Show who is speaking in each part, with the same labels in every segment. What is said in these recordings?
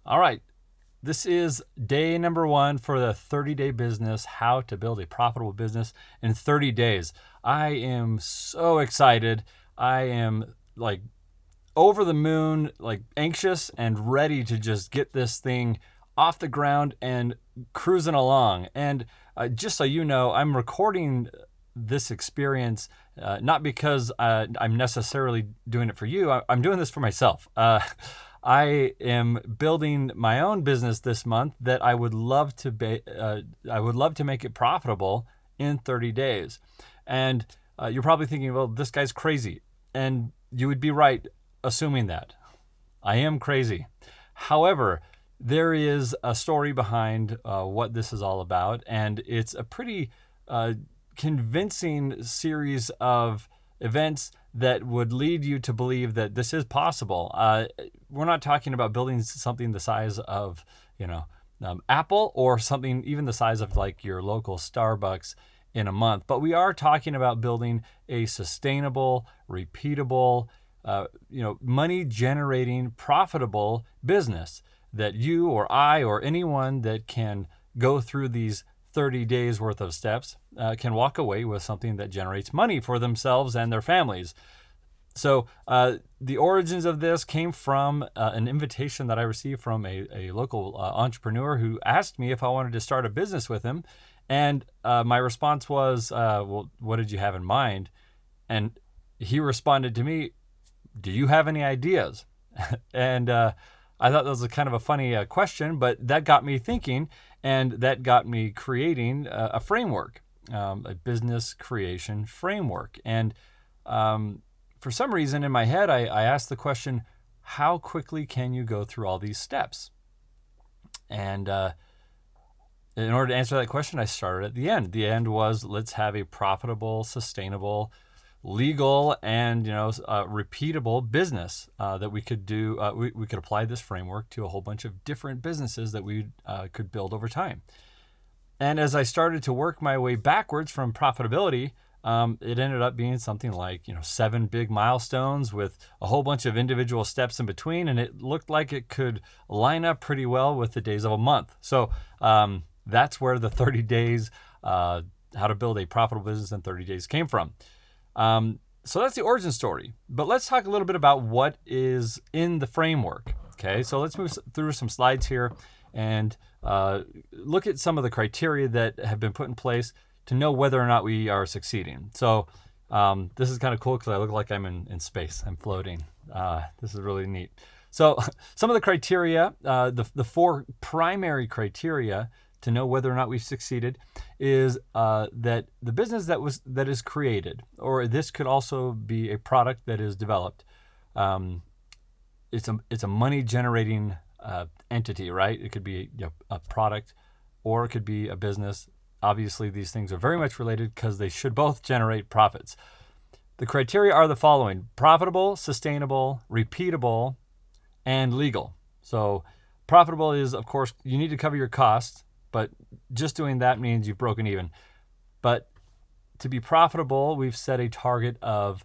Speaker 1: All right. This is day number one for the 30-day business, how to build a profitable business in 30 days. I am so excited. I am like over the moon, like anxious and ready to just get this thing off the ground and cruising along. And just so you know, I'm recording this experience not because I'm necessarily doing it for you. I'm doing this for myself. I am building my own business this month that I would love to I would love to make it profitable in 30 days. And you're probably thinking, well, this guy's crazy. And you would be right assuming that. I am crazy. However, there is a story behind what this is all about, and it's a pretty convincing series of events that would lead you to believe that this is possible. We're not talking about building something the size of, Apple or something even the size of like your local Starbucks in a month, but we are talking about building a sustainable, repeatable, money generating, profitable business that you or I or anyone that can go through these 30 days worth of steps can walk away with something that generates money for themselves and their families. So the origins of this came from an invitation that I received from a local entrepreneur who asked me if I wanted to start a business with him. And my response was, well, what did you have in mind? And he responded to me, do you have any ideas? And I thought that was a kind of a funny question, but that got me thinking, and that got me creating a framework, a business creation framework. And for some reason in my head, I asked the question, how quickly can you go through all these steps? And in order to answer that question, I started at the end. The end was, let's have a profitable, sustainable, legal, and repeatable business that we could do. We could apply this framework to a whole bunch of different businesses that we could build over time. And as I started to work my way backwards from profitability, it ended up being something like 7 big milestones with a whole bunch of individual steps in between, and it looked like it could line up pretty well with the days of a month. So that's where the 30 days, how to build a profitable business in 30 days came from. So that's the origin story. But let's talk a little bit about what is in the framework. Okay, so let's move through some slides here and look at some of the criteria that have been put in place to know whether or not we are succeeding. So this is kind of cool because I look like I'm in space. I'm floating. This is really neat. So some of the criteria, the 4 primary criteria to know whether or not we've succeeded is that the business that is created, or this could also be a product that is developed, it's a money generating entity, right? It could be a product, or it could be a business. Obviously, these things are very much related because they should both generate profits. The criteria are the following: profitable, sustainable, repeatable, and legal. So profitable is, of course, you need to cover your costs, but just doing that means you've broken even. But to be profitable, we've set a target of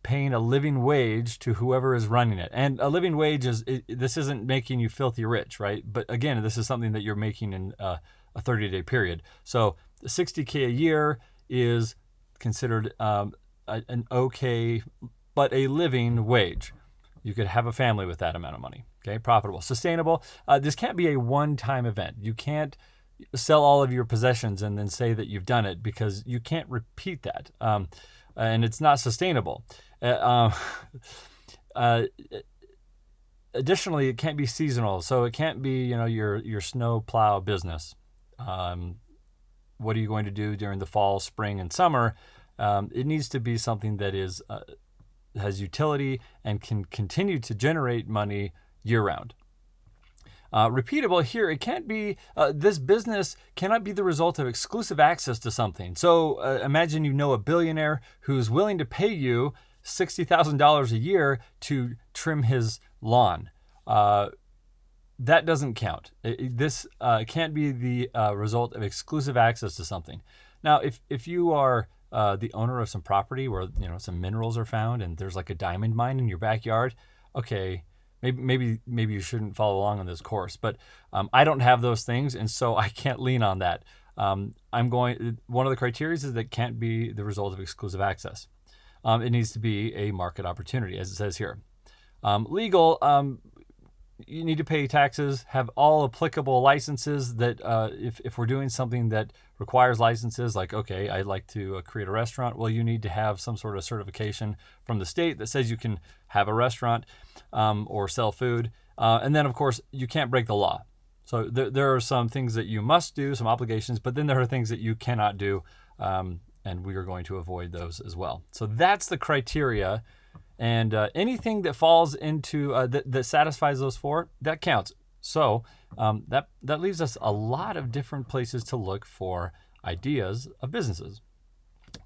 Speaker 1: paying a living wage to whoever is running it. And a living wage this isn't making you filthy rich, right? But again, this is something that you're making in a 30-day period. So $60K a year is considered an okay, but a living wage. You could have a family with that amount of money. Okay, profitable. Sustainable. This can't be a one-time event. You can't sell all of your possessions and then say that you've done it, because you can't repeat that. And it's not sustainable. Additionally, it can't be seasonal. So it can't be, your snow plow business. What are you going to do during the fall, spring, and summer? It needs to be something that has utility and can continue to generate money year-round. Repeatable here, it can't be, this business cannot be the result of exclusive access to something. So imagine a billionaire who's willing to pay you $60,000 a year to trim his lawn. That doesn't count. This can't be the result of exclusive access to something. Now, if you are the owner of some property where some minerals are found and there's like a diamond mine in your backyard, okay, Maybe you shouldn't follow along on this course, but I don't have those things, and so I can't lean on that. One of the criteria is that it can't be the result of exclusive access. It needs to be a market opportunity, as it says here. Legal, you need to pay taxes, have all applicable licenses that if we're doing something that requires licenses, like, okay, I'd like to create a restaurant, well, you need to have some sort of certification from the state that says you can have a restaurant or sell food. And then, of course, you can't break the law. So there are some things that you must do, some obligations, but then there are things that you cannot do, and we are going to avoid those as well. So that's the criteria. And anything that falls into that satisfies those four, that counts. So that leaves us a lot of different places to look for ideas of businesses.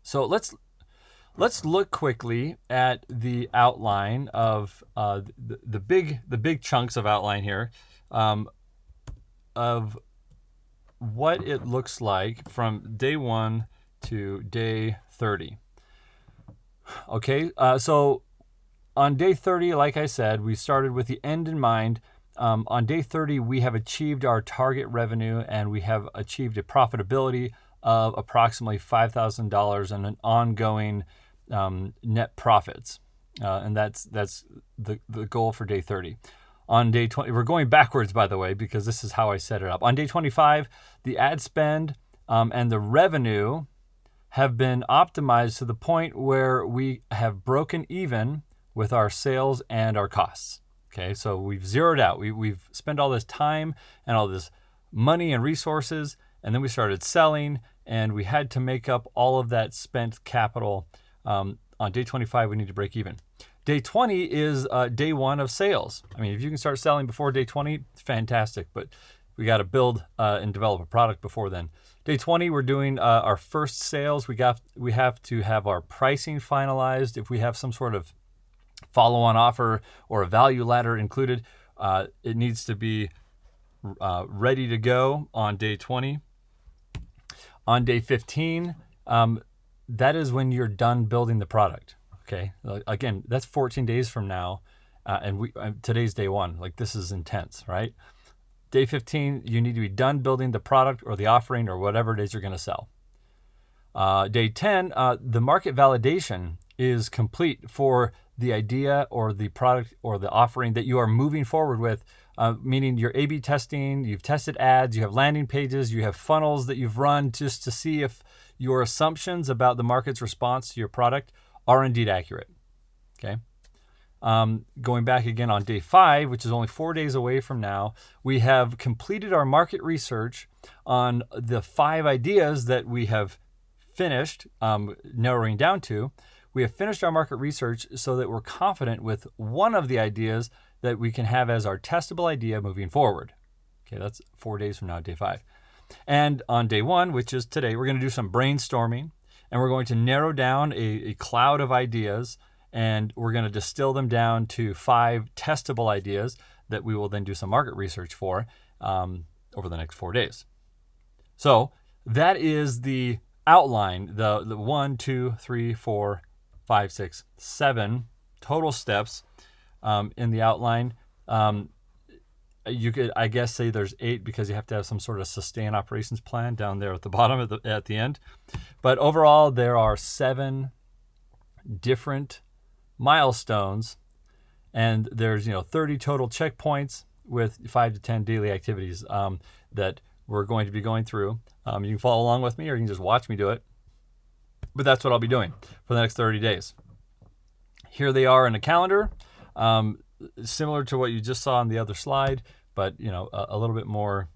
Speaker 1: So let's look quickly at the outline of the big chunks of outline here of what it looks like from day 1 to day 30. Okay, so on day 30, like I said, we started with the end in mind. On day 30, we have achieved our target revenue, and we have achieved a profitability of approximately $5,000 and an ongoing net profits. And that's the goal for day 30. On day 20, we're going backwards, by the way, because this is how I set it up. On day 25, the ad spend and the revenue have been optimized to the point where we have broken even with our sales and our costs. Okay, so we've zeroed out. We've spent all this time and all this money and resources, and then we started selling, and we had to make up all of that spent capital. On day 25, we need to break even. Day 20 is day 1 of sales. I mean, if you can start selling before day 20, fantastic, but we got to build and develop a product before then. Day 20, we're doing our first sales. We have to have our pricing finalized. If we have some sort of follow-on offer or a value ladder included, it needs to be ready to go on day 20. On day 15, that is when you're done building the product. Okay, again, that's 14 days from now, and today's day 1. Like, this is intense, right? Day 15, you need to be done building the product or the offering or whatever it is you're going to sell. Day 10, the market validation is complete for the idea or the product or the offering that you are moving forward with, meaning you're A/B testing, you've tested ads, you have landing pages, you have funnels that you've run just to see if your assumptions about the market's response to your product are indeed accurate. Okay. Going back again on day 5, which is only 4 days away from now, we have completed our market research on the 5 ideas that we have finished narrowing down to. We have finished our market research so that we're confident with one of the ideas that we can have as our testable idea moving forward. Okay, that's 4 days from now, day 5. And on day 1, which is today, we're going to do some brainstorming, and we're going to narrow down a cloud of ideas, and we're going to distill them down to 5 testable ideas that we will then do some market research for over the next 4 days. So that is the outline, the 1, 2, 3, 4, 5, 6, 7 total steps in the outline. You could, I guess, say there's 8 because you have to have some sort of sustain operations plan down there at the bottom at the end. But overall, there are 7 different milestones, and there's 30 total checkpoints with 5 to 10 daily activities that we're going to be going through. You can follow along with me, or you can just watch me do it. But that's what I'll be doing for the next 30 days. Here they are in a calendar, similar to what you just saw on the other slide, but a little bit more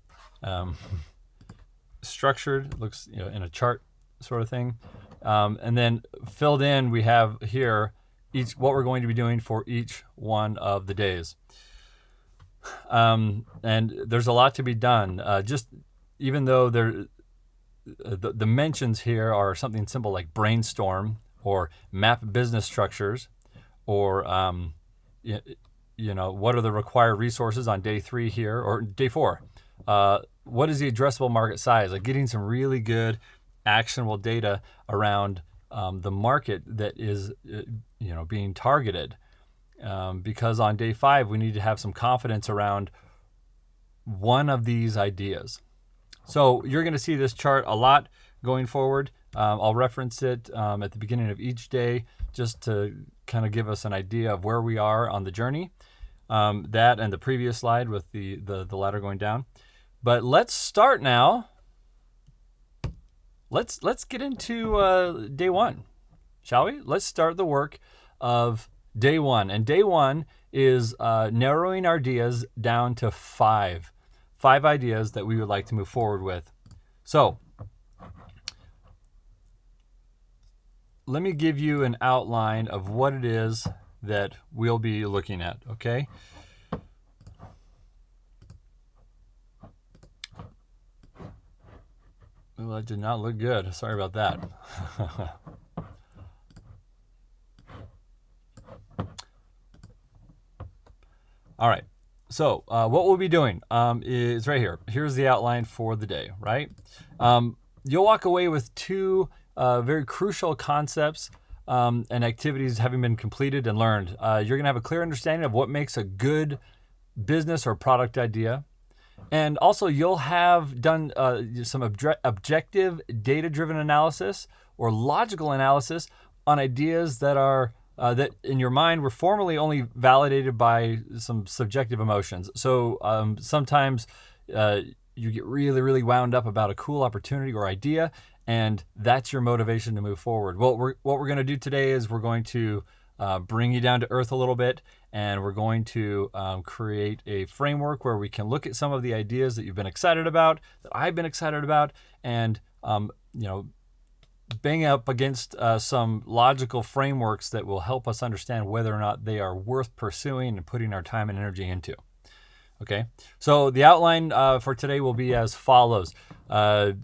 Speaker 1: structured. It looks in a chart sort of thing. And then filled in, we have here what we're going to be doing for each one of the days. And there's a lot to be done. Just even though the mentions here are something simple like brainstorm or map business structures, or what are the required resources on day 3 here, or day 4? What is the addressable market size? Like getting some really good actionable data around the market that is being targeted. because on day 5, we need to have some confidence around one of these ideas. So you're going to see this chart a lot going forward. I'll reference it at the beginning of each day just to kind of give us an idea of where we are on the journey. That and the previous slide with the ladder going down. But let's start now. Let's get into day 1, shall we? Let's start the work of day 1. And day 1 is narrowing our ideas down to 5 ideas that we would like to move forward with. So let me give you an outline of what it is that we'll be looking at, okay? Well, that did not look good. Sorry about that. All right. So what we'll be doing is right here. Here's the outline for the day, right? You'll walk away with 2 very crucial concepts and activities having been completed and learned. You're going to have a clear understanding of what makes a good business or product idea. And also you'll have done some objective data-driven analysis or logical analysis on ideas that are that in your mind were formerly only validated by some subjective emotions. So sometimes you get really, really wound up about a cool opportunity or idea, and that's your motivation to move forward. Well, what we're going to do today is we're going to bring you down to earth a little bit, and we're going to create a framework where we can look at some of the ideas that you've been excited about, that I've been excited about, and bang up against some logical frameworks that will help us understand whether or not they are worth pursuing and putting our time and energy into. Okay, so the outline for today will be as follows. Number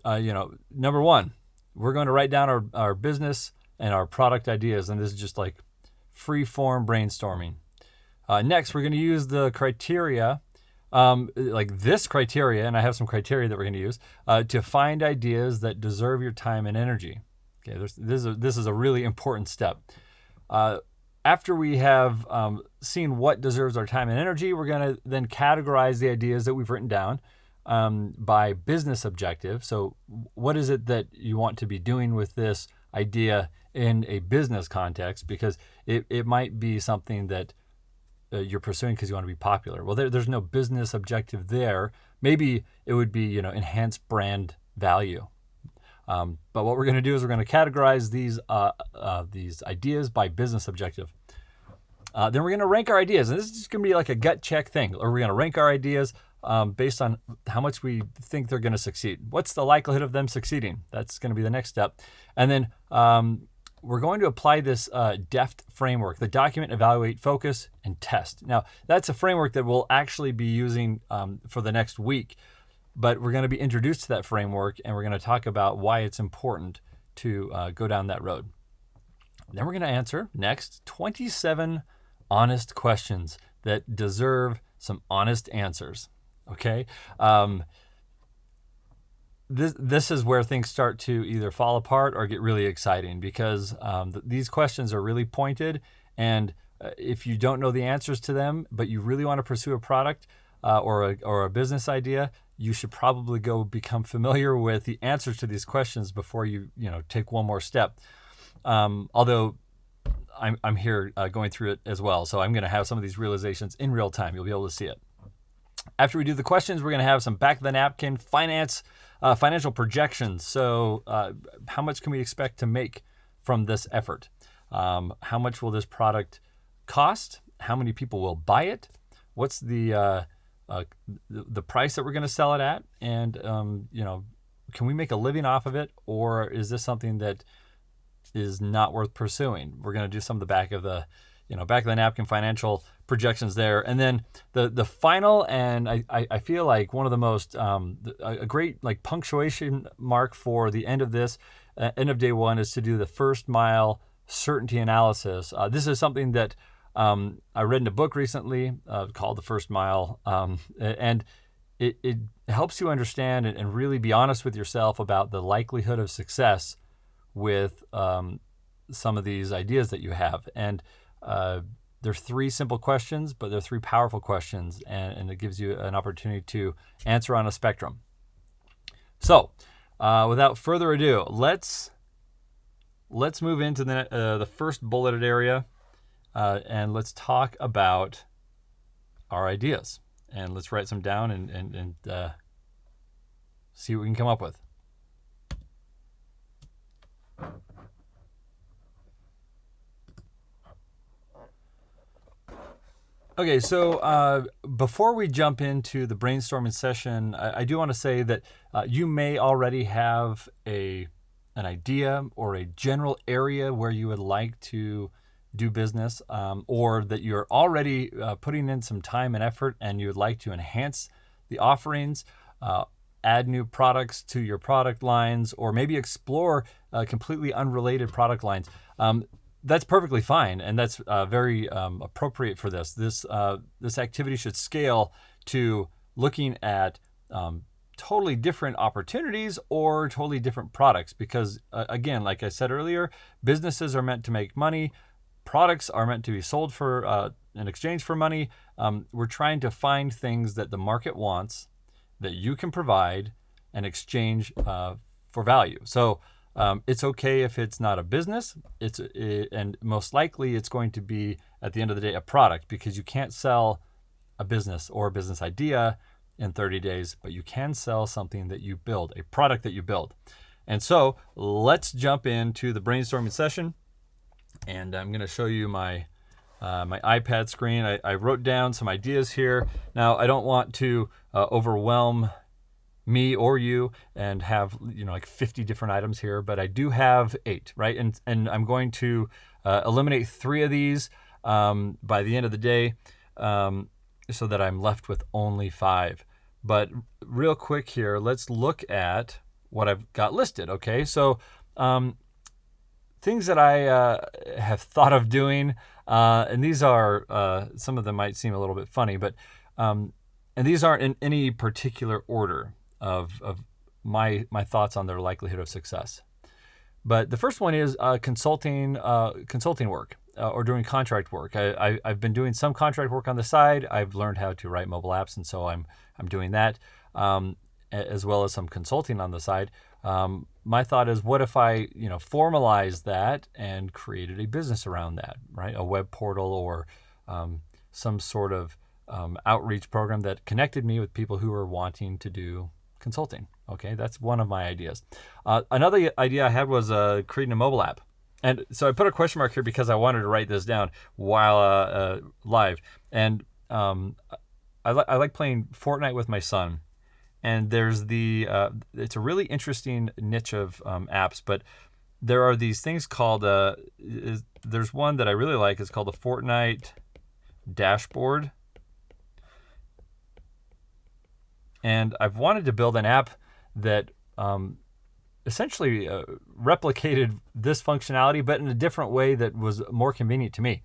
Speaker 1: 1, we're going to write down our business and our product ideas, and this is just like free-form brainstorming. Next, we're going to use the criteria, like this criteria, and I have some criteria that we're going to use to find ideas that deserve your time and energy. Okay, this is a really important step. After we have seen what deserves our time and energy, we're going to then categorize the ideas that we've written down by business objective. So what is it that you want to be doing with this idea in a business context? Because it might be something that you're pursuing because you want to be popular. Well, there's no business objective there. Maybe it would be, enhance brand value. But what we're going to do is we're going to categorize these ideas by business objective. Then we're going to rank our ideas, and this is just going to be like a gut check thing. Or we're going to rank our ideas based on how much we think they're going to succeed. What's the likelihood of them succeeding? That's going to be the next step. And then we're going to apply this DEFT framework, the document, evaluate, focus, and test. Now, that's a framework that we'll actually be using for the next week, but we're going to be introduced to that framework, and we're going to talk about why it's important to go down that road. Then we're going to answer, next, 27 honest questions that deserve some honest answers, okay? This is where things start to either fall apart or get really exciting, because these questions are really pointed, and if you don't know the answers to them, but you really want to pursue a product or a business idea, you should probably go become familiar with the answers to these questions before you take one more step. Although I'm here going through it as well, so I'm going to have some of these realizations in real time. You'll be able to see it. After we do the questions, we're going to have some back of the napkin financial projections. So how much can we expect to make from this effort? How much will this product cost? How many people will buy it? What's the price that we're going to sell it at? And can we make a living off of it, or is this something that is not worth pursuing? We're going to do some of the back of the napkin financial projections there. And then the final, and I feel like one of the most, a great like punctuation mark for the end of this, end of day 1, is to do the first mile certainty analysis. This is something that I read in a book recently called The First Mile. And it helps you understand and really be honest with yourself about the likelihood of success with some of these ideas that you have. And They're three simple questions, but they're three powerful questions, and it gives you an opportunity to answer on a spectrum. So, without further ado, let's move into the first bulleted area, and let's talk about our ideas. And let's write some down and see what we can come up with. Okay, so before we jump into the brainstorming session, I do want to say that you may already have an idea or a general area where you would like to do business, or that you're already putting in some time and effort and you would like to enhance the offerings, add new products to your product lines, or maybe explore completely unrelated product lines. That's perfectly fine, and that's very appropriate for this. This activity should scale to looking at totally different opportunities or totally different products, because again, like I said earlier, businesses are meant to make money. Products are meant to be sold for in exchange for money. We're trying to find things that the market wants, that you can provide, and exchange for value. So it's okay if it's not a business. And most likely it's going to be, at the end of the day, a product, because you can't sell a business or a business idea in 30 days, but you can sell something that you build, a product that you build. And so let's jump into the brainstorming session. And I'm going to show you my iPad screen. I wrote down some ideas here. Now, I don't want to overwhelm me or you and have like 50 different items here, but I do have 8, right? And I'm going to eliminate 3 of these by the end of the day, so that I'm left with only 5. But real quick here, let's look at what I've got listed. Okay, so things that I have thought of doing, and these are, some of them might seem a little bit funny, but and these aren't in any particular order of my thoughts on their likelihood of success. But the first one is consulting work, or doing contract work. I've been doing some contract work on the side. I've learned how to write mobile apps, and so I'm doing that, as well as some consulting on the side. My thought is, what if I formalize that and created a business around that, right? A web portal, or some sort of outreach program that connected me with people who are wanting to do consulting. Okay, that's one of my ideas. Another idea I had was creating a mobile app. And so I put a question mark here because I wanted to write this down while live. And I like playing Fortnite with my son. And there's it's a really interesting niche of apps, but there are these things called, there's one that I really like. It's called the Fortnite Dashboard. And I've wanted to build an app that essentially replicated this functionality, but in a different way that was more convenient to me.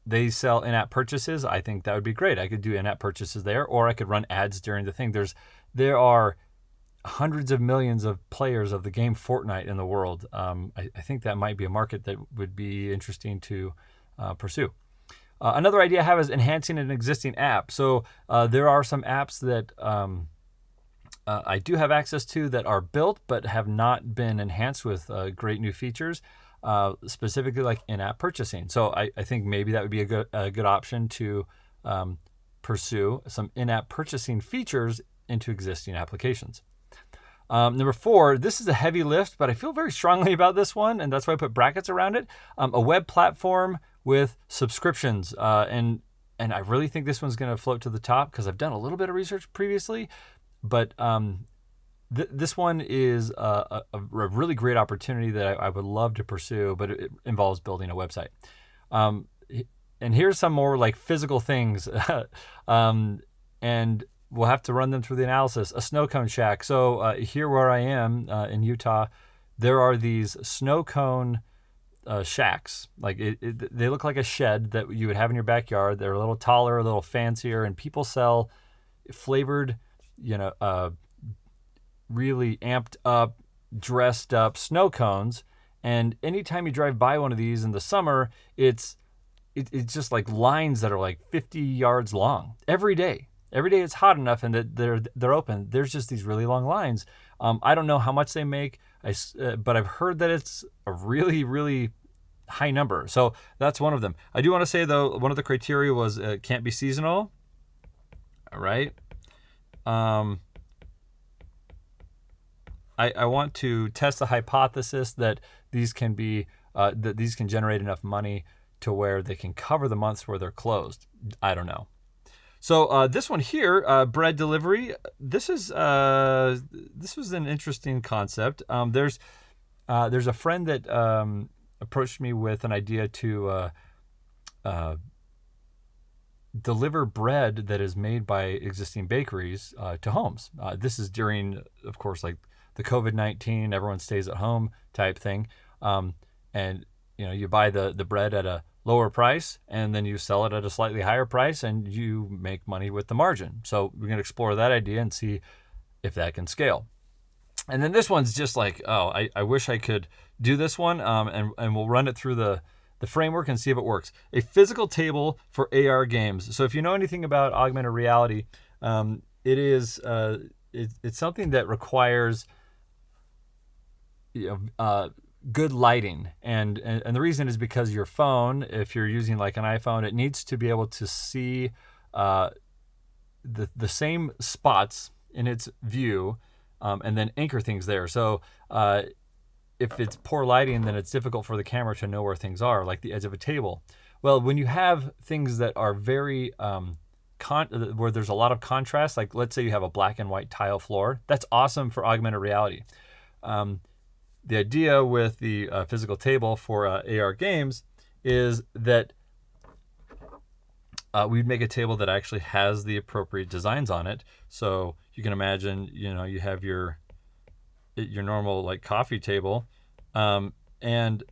Speaker 1: They sell in-app purchases. I think that would be great. I could do in-app purchases there, or I could run ads during the thing. There are hundreds of millions of players of the game Fortnite in the world. I think that might be a market that would be interesting to pursue. Another idea I have is enhancing an existing app. So there are some apps that I do have access to that are built but have not been enhanced with great new features, specifically like in-app purchasing. So I think maybe that would be a good option to pursue some in-app purchasing features into existing applications. Number 4, this is a heavy lift, but I feel very strongly about this one, and that's why I put brackets around it. A web platform with subscriptions, and I really think this one's going to float to the top because I've done a little bit of research previously, but this one is a really great opportunity that I would love to pursue, but it involves building a website. And here's some more like physical things, and we'll have to run them through the analysis. A snow cone shack. So here where I am in Utah, there are these snow cone shacks. Like they look like a shed that you would have in your backyard. They're a little taller, a little fancier, and people sell flavored, really amped up, dressed up snow cones. And anytime you drive by one of these in the summer, it's just like lines that are like 50 yards long every day. Every day it's hot enough and that they're open. There's just these really long lines. I don't know how much they make, but I've heard that it's a really, really high number. So that's one of them. I do want to say, though, one of the criteria was it can't be seasonal. All right. I want to test the hypothesis that these can be that these can generate enough money to where they can cover the months where they're closed. I don't know. So this one here, bread delivery. This was an interesting concept. There's a friend that approached me with an idea to deliver bread that is made by existing bakeries to homes. This is during, of course, like the COVID-19, everyone stays at home type thing. And you buy the bread at a lower price and then you sell it at a slightly higher price and you make money with the margin. So we're going to explore that idea and see if that can scale. And then this one's just like, I wish I could do this one. And we'll run it through the framework and see if it works. A physical table for AR games. So if you know anything about augmented reality, it's something that requires good lighting, and the reason is because your phone, if you're using like an iPhone, it needs to be able to see the same spots in its view, and then anchor things there. So if it's poor lighting, then it's difficult for the camera to know where things are, like the edge of a table. Well, when you have things that are very where there's a lot of contrast, like let's say you have a black and white tile floor, that's awesome for augmented reality. The idea with the physical table for AR games is that we'd make a table that actually has the appropriate designs on it. So you can imagine, you have your normal like coffee table, and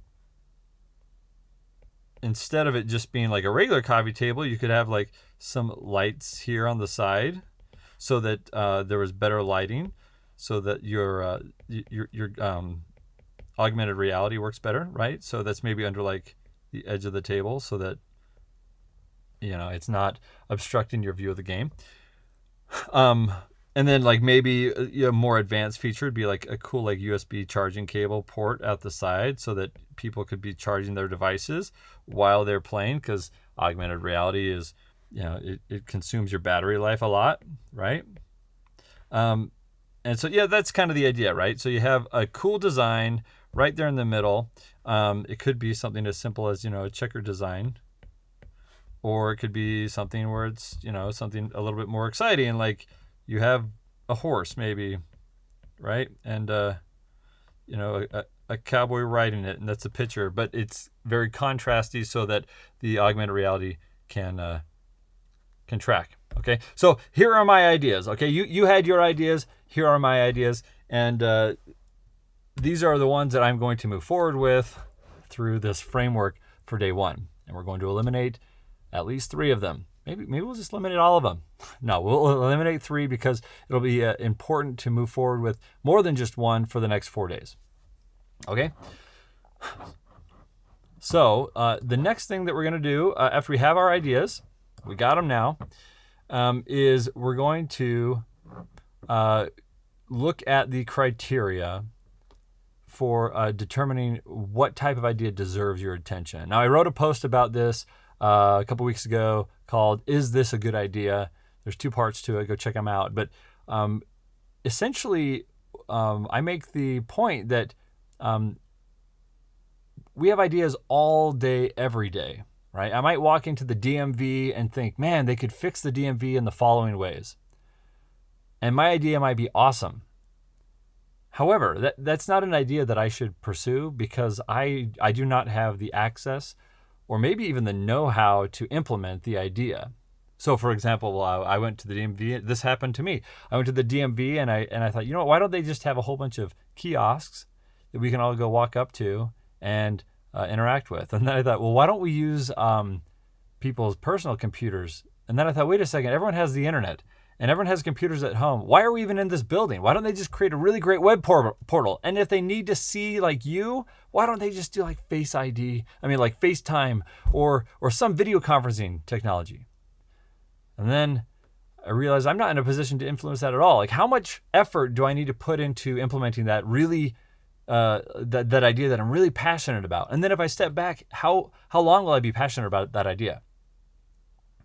Speaker 1: instead of it just being like a regular coffee table, you could have like some lights here on the side, so that there was better lighting, so that your augmented reality works better, right? So that's maybe under like the edge of the table, so that it's not obstructing your view of the game. And then like maybe a more advanced feature would be like a cool like USB charging cable port at the side, so that people could be charging their devices while they're playing, because augmented reality is, it consumes your battery life a lot, right? And so, that's kind of the idea, right? So you have a cool design right there in the middle. It could be something as simple as, a checker design, or it could be something where it's, something a little bit more exciting, like you have a horse maybe, right? And, a cowboy riding it, and that's a picture, but it's very contrasty so that the augmented reality can track. Okay, so here are my ideas. Okay, you had your ideas. Here are my ideas, and these are the ones that I'm going to move forward with through this framework for day one, and we're going to eliminate at least 3 of them. Maybe we'll just eliminate all of them. No, we'll eliminate 3 because it'll be important to move forward with more than just one for the next 4 days. Okay. So the next thing that we're going to do after we have our ideas, we got them now, is we're going to look at the criteria for determining what type of idea deserves your attention. Now, I wrote a post about this a couple weeks ago called "Is This a Good Idea?" There's 2 parts to it. Go check them out. But essentially, I make the point that we have ideas all day, every day, right? I might walk into the DMV and think, man, they could fix the DMV in the following ways. And my idea might be awesome. However, that's not an idea that I should pursue, because I do not have the access or maybe even the know-how to implement the idea. So, for example, I went to the DMV. This happened to me. I went to the DMV and I thought, why don't they just have a whole bunch of kiosks that we can all go walk up to and interact with? And then I thought, well, why don't we use people's personal computers? And then I thought, wait a second, everyone has the internet. and everyone has computers at home. Why are we even in this building? Why don't they just create a really great web portal? And if they need to see like you, why don't they just do like Face ID? I mean, like FaceTime or some video conferencing technology. And then I realized I'm not in a position to influence that at all. Like, how much effort do I need to put into implementing that really, that idea that I'm really passionate about? And then if I step back, how long will I be passionate about that idea?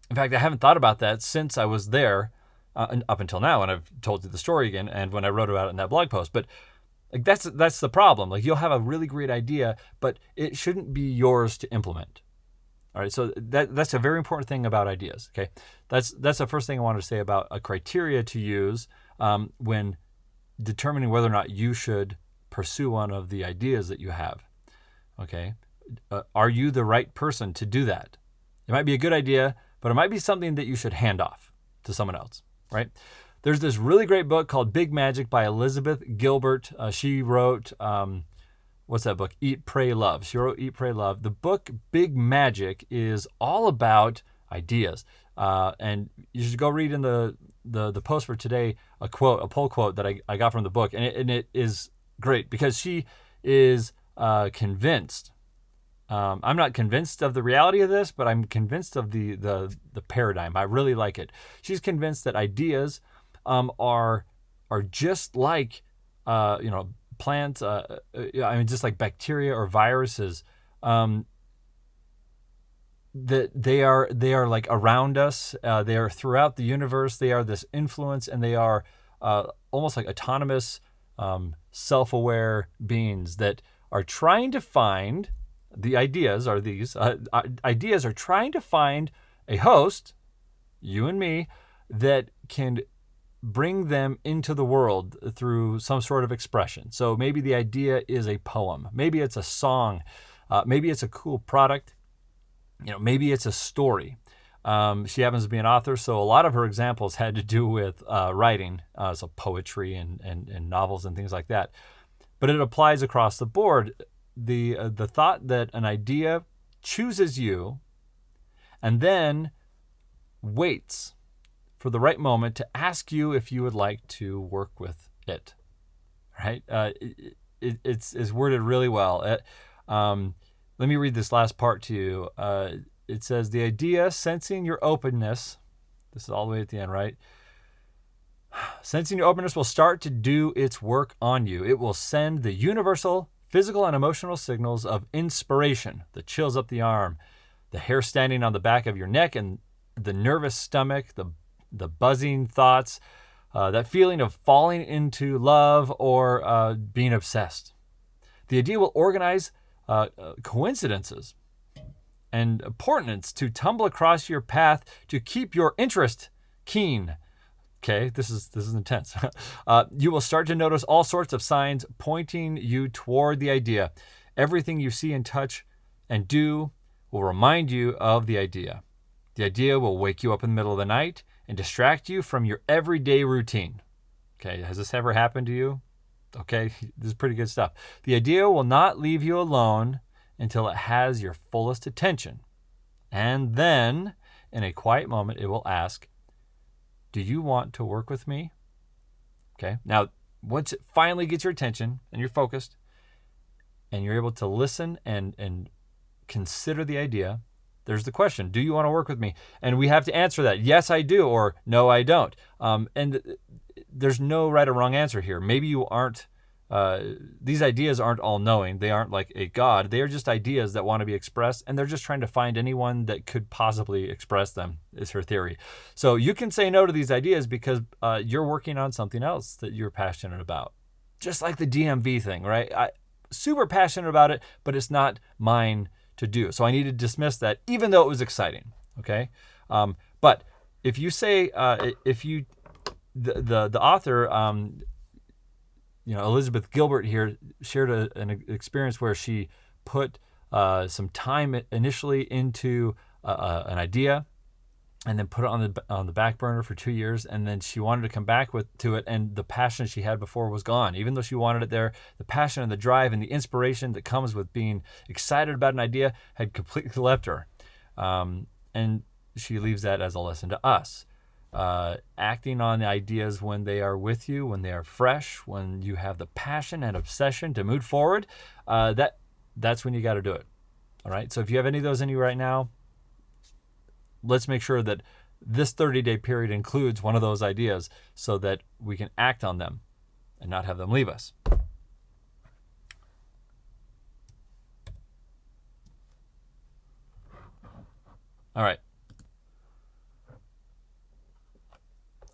Speaker 1: In fact, I haven't thought about that since I was there up until now, and I've told you the story again, and when I wrote about it in that blog post. But like that's the problem. Like, you'll have a really great idea, but it shouldn't be yours to implement. All right, so that's a very important thing about ideas. Okay, that's the first thing I wanted to say about a criteria to use when determining whether or not you should pursue one of the ideas that you have. Okay, are you the right person to do that? It might be a good idea, but it might be something that you should hand off to someone else. Right? There's this really great book called Big Magic by Elizabeth Gilbert. She wrote. What's that book? Eat, Pray, Love. She wrote Eat, Pray, Love. The book Big Magic is all about ideas. And you should go read in the post for today a poll quote that I got from the book. And it is great because she is convinced. I'm not convinced of the reality of this, but I'm convinced of the paradigm. I really like it. She's convinced that ideas are just like, plants, just like bacteria or viruses, that they are like around us. They are throughout the universe. They are this influence, and they are almost like autonomous, self-aware beings that are trying to find. The ideas are these. Ideas are trying to find a host, you and me, that can bring them into the world through some sort of expression. So maybe the idea is a poem. Maybe it's a song. Maybe it's a cool product. Maybe it's a story. She happens to be an author, so a lot of her examples had to do with writing, so poetry and novels and things like that. But it applies across the board. The thought that an idea chooses you and then waits for the right moment to ask you if you would like to work with it, right? It's worded really well. Let me read this last part to you. It says, the idea, sensing your openness, this is all the way at the end, right? Sensing your openness will start to do its work on you. It will send the universal physical and emotional signals of inspiration, the chills up the arm, the hair standing on the back of your neck, and the nervous stomach, the buzzing thoughts, that feeling of falling into love or being obsessed. The idea will organize coincidences and portents to tumble across your path to keep your interest keen. Okay, this is intense. You will start to notice all sorts of signs pointing you toward the idea. Everything you see and touch and do will remind you of the idea. The idea will wake you up in the middle of the night and distract you from your everyday routine. Okay, has this ever happened to you? Okay, this is pretty good stuff. The idea will not leave you alone until it has your fullest attention. And then, in a quiet moment, it will ask, do you want to work with me? Okay, now, once it finally gets your attention and you're focused and you're able to listen and consider the idea, there's the question, do you want to work with me? And we have to answer that, yes, I do, or no, I don't. And there's no right or wrong answer here. Maybe you aren't, these ideas aren't all-knowing. They aren't like a God. They are just ideas that want to be expressed, and they're just trying to find anyone that could possibly express them, is her theory. So you can say no to these ideas because you're working on something else that you're passionate about. Just like the DMV thing, right? Super passionate about it, but it's not mine to do. So I need to dismiss that, even though it was exciting, okay? But if you say, the author, Elizabeth Gilbert here shared an experience where she put some time initially into an idea, and then put it on the back burner for 2 years, and then she wanted to come back to it, and the passion she had before was gone. Even though she wanted it there, the passion and the drive and the inspiration that comes with being excited about an idea had completely left her. And she leaves that as a lesson to us. acting on the ideas when they are with you, when they are fresh, when you have the passion and obsession to move forward, that's when you got to do it. All right. So if you have any of those in you right now, let's make sure that this 30-day period includes one of those ideas so that we can act on them and not have them leave us. All right.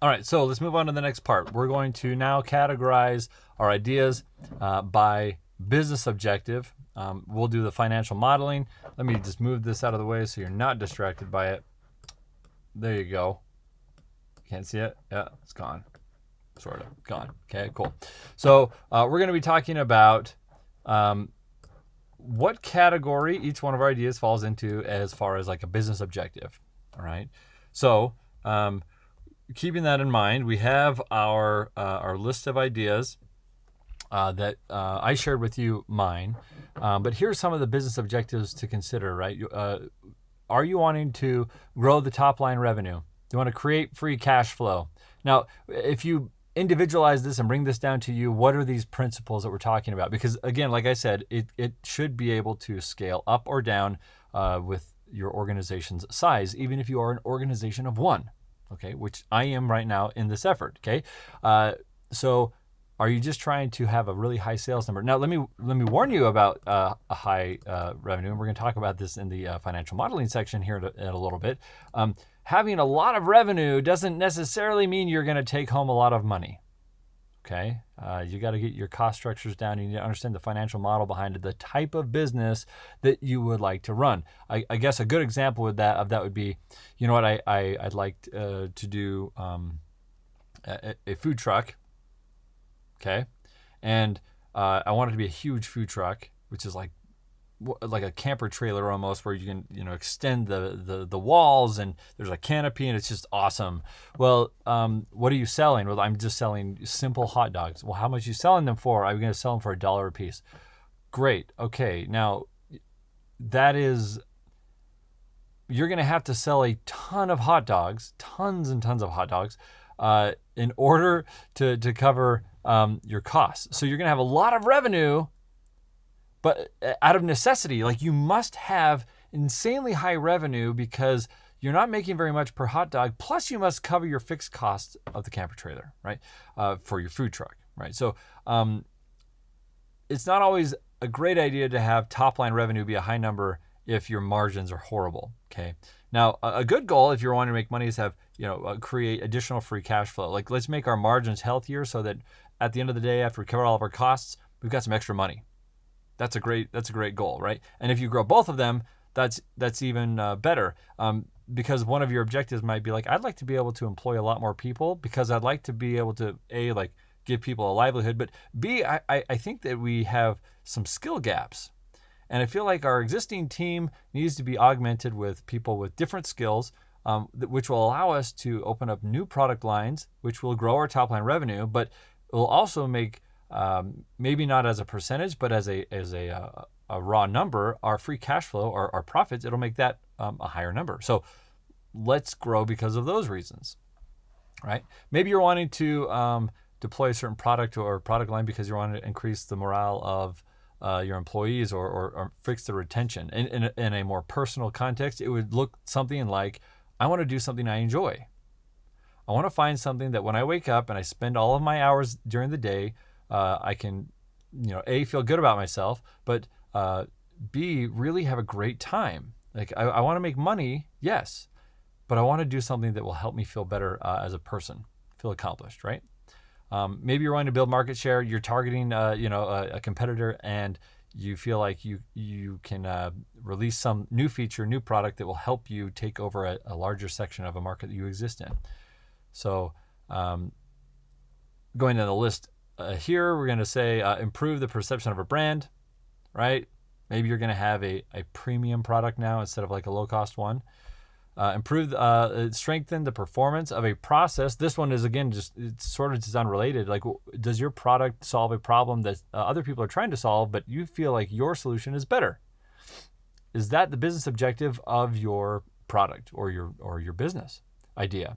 Speaker 1: All right, so let's move on to the next part. We're going to now categorize our ideas by business objective. We'll do the financial modeling. Let me just move this out of the way so you're not distracted by it. There you go. Can't see it? Yeah, it's gone. Sort of gone. Okay, cool. So we're going to be talking about what category each one of our ideas falls into as far as like a business objective. All right. So keeping that in mind, we have our list of ideas that I shared with you mine. But here's some of the business objectives to consider, right? Are you wanting to grow the top line revenue? You want to create free cash flow. Now, if you individualize this and bring this down to you, what are these principles that we're talking about? Because again, like I said, it should be able to scale up or down with your organization's size, even if you are an organization of one, okay, which I am right now in this effort, okay? So are you just trying to have a really high sales number? Now, let me warn you about a high revenue, and we're going to talk about this in the financial modeling section here in a little bit. Having a lot of revenue doesn't necessarily mean you're going to take home a lot of money. Okay, you got to get your cost structures down. You need to understand the financial model behind it, the type of business that you would like to run. I guess a good example of that would be, you know what, I'd like to do a food truck. Okay, and I want it to be a huge food truck, which is like a camper trailer almost, where you can extend the walls and there's a canopy and it's just awesome. Well, what are you selling? Well, I'm just selling simple hot dogs. Well, how much are you selling them for? I'm going to sell them for $1 a piece. Great. Okay, now you're going to have to sell a ton of hot dogs, tons and tons of hot dogs, in order to cover your costs. So you're going to have a lot of revenue, but out of necessity, like you must have insanely high revenue because you're not making very much per hot dog. Plus, you must cover your fixed costs of the camper trailer, right? For your food truck, right? So it's not always a great idea to have top line revenue be a high number if your margins are horrible. Okay. Now, a good goal if you're wanting to make money is have create additional free cash flow. Like let's make our margins healthier so that at the end of the day, after we cover all of our costs, we've got some extra money. That's a great goal, right? And if you grow both of them, that's even better. Because one of your objectives might be like, I'd like to be able to employ a lot more people because I'd like to be able to give people a livelihood, but B, I think that we have some skill gaps. And I feel like our existing team needs to be augmented with people with different skills, which will allow us to open up new product lines, which will grow our top line revenue, but it will also make maybe not as a percentage, but as a raw number, our free cash flow, our profits, it'll make that a higher number. So let's grow because of those reasons, right? Maybe you're wanting to deploy a certain product or product line because you want to increase the morale of your employees or fix the retention. In a more personal context, it would look something like, I want to do something I enjoy. I want to find something that when I wake up and I spend all of my hours during the day, I can, A, feel good about myself, but B, really have a great time. Like I want to make money, yes, but I want to do something that will help me feel better as a person, feel accomplished, right? Maybe you're wanting to build market share. You're targeting, a competitor, and you feel like you can release some new feature, new product that will help you take over a larger section of a market that you exist in. So, going down the list here, we're going to say improve the perception of a brand, right? Maybe you're going to have a premium product now instead of like a low-cost one. Strengthen the performance of a process. This one is, again, it's sort of just unrelated. Like, does your product solve a problem that other people are trying to solve, but you feel like your solution is better? Is that the business objective of your product or your business idea?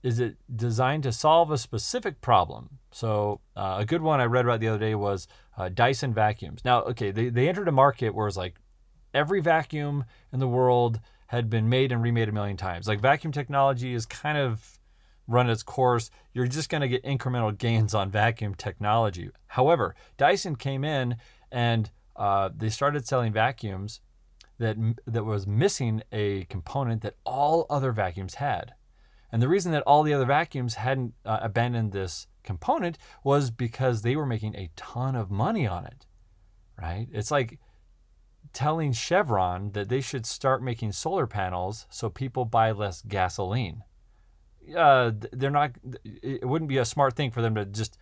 Speaker 1: Is it designed to solve a specific problem? So a good one I read about the other day was Dyson vacuums. Now, okay, they entered a market where it's like every vacuum in the world had been made and remade a million times. Like vacuum technology is kind of run its course. You're just going to get incremental gains on vacuum technology. However, Dyson came in and they started selling vacuums that was missing a component that all other vacuums had. And the reason that all the other vacuums hadn't abandoned this component was because they were making a ton of money on it, right? It's like telling Chevron that they should start making solar panels so people buy less gasoline. They're not. It wouldn't be a smart thing for them to just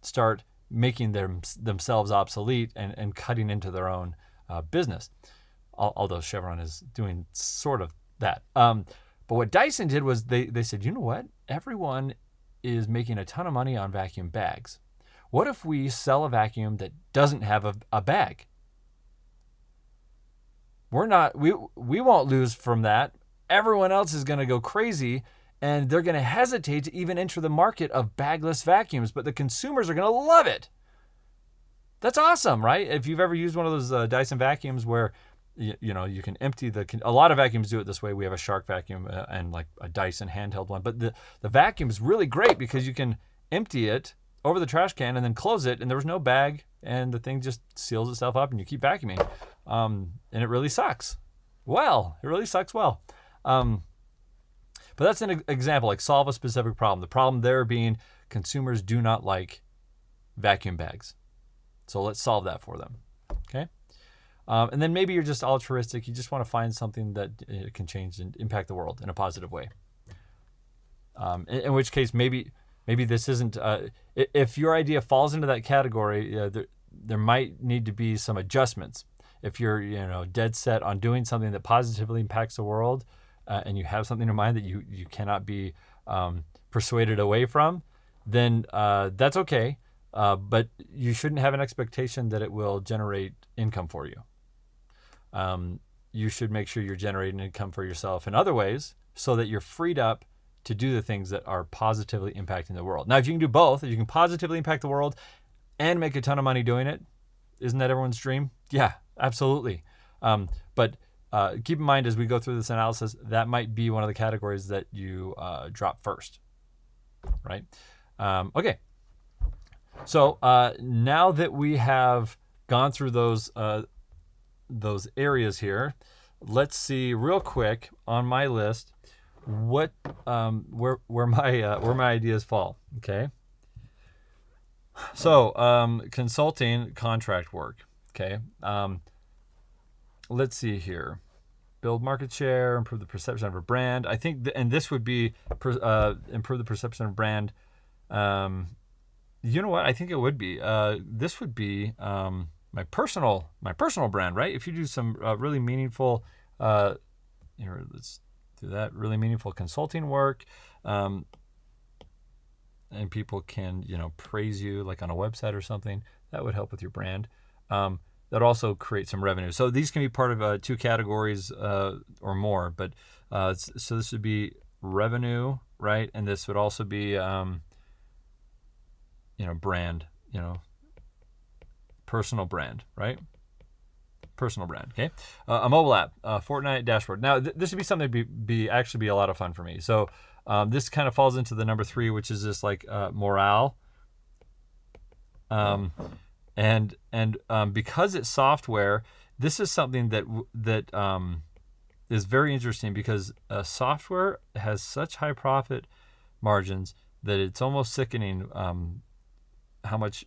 Speaker 1: start making themselves obsolete and cutting into their own business. Although Chevron is doing sort of that. But what Dyson did was they said, you know what? Everyone is making a ton of money on vacuum bags. What if we sell a vacuum that doesn't have a bag? We won't lose from that. Everyone else is going to go crazy and they're going to hesitate to even enter the market of bagless vacuums, but the consumers are going to love it. That's awesome, right? If you've ever used one of those Dyson vacuums where you can empty a lot of vacuums do it this way. We have a Shark vacuum and like a Dyson handheld one, but the vacuum is really great because you can empty it over the trash can and then close it, and there was no bag, and the thing just seals itself up, and you keep vacuuming, and it really sucks. Well, it really sucks well. But that's an example, like solve a specific problem. The problem there being consumers do not like vacuum bags, so let's solve that for them. Okay. And then maybe you're just altruistic. You just want to find something that can change and impact the world in a positive way. In which case, maybe this isn't. If your idea falls into that category, there might need to be some adjustments. If you're dead set on doing something that positively impacts the world, and you have something in mind that you cannot be persuaded away from, then that's okay. But you shouldn't have an expectation that it will generate income for you. You should make sure you're generating income for yourself in other ways so that you're freed up to do the things that are positively impacting the world. Now, if you can do both, if you can positively impact the world and make a ton of money doing it, isn't that everyone's dream? Yeah, absolutely. But keep in mind as we go through this analysis, that might be one of the categories that you drop first, right? Okay. So now that we have gone through those areas here, let's see real quick on my list what where my ideas fall. Okay. So consulting contract work. Okay. Let's see here. Build market share, improve the perception of a brand. I think, and this would be improve the perception of brand. You know what? I think it would be. This would be my personal brand, right? If you do some really meaningful, let's do that. Really meaningful consulting work, and people can praise you like on a website or something. That would help with your brand. That also create some revenue. So these can be part of two categories or more. But so this would be revenue, right? And this would also be brand, personal brand, right? Personal brand, okay? A mobile app, Fortnite dashboard. Now, this would be something that actually be a lot of fun for me. So this kind of falls into the number 3, which is this like morale. And because it's software, this is something that is very interesting because software has such high profit margins that it's almost sickening how much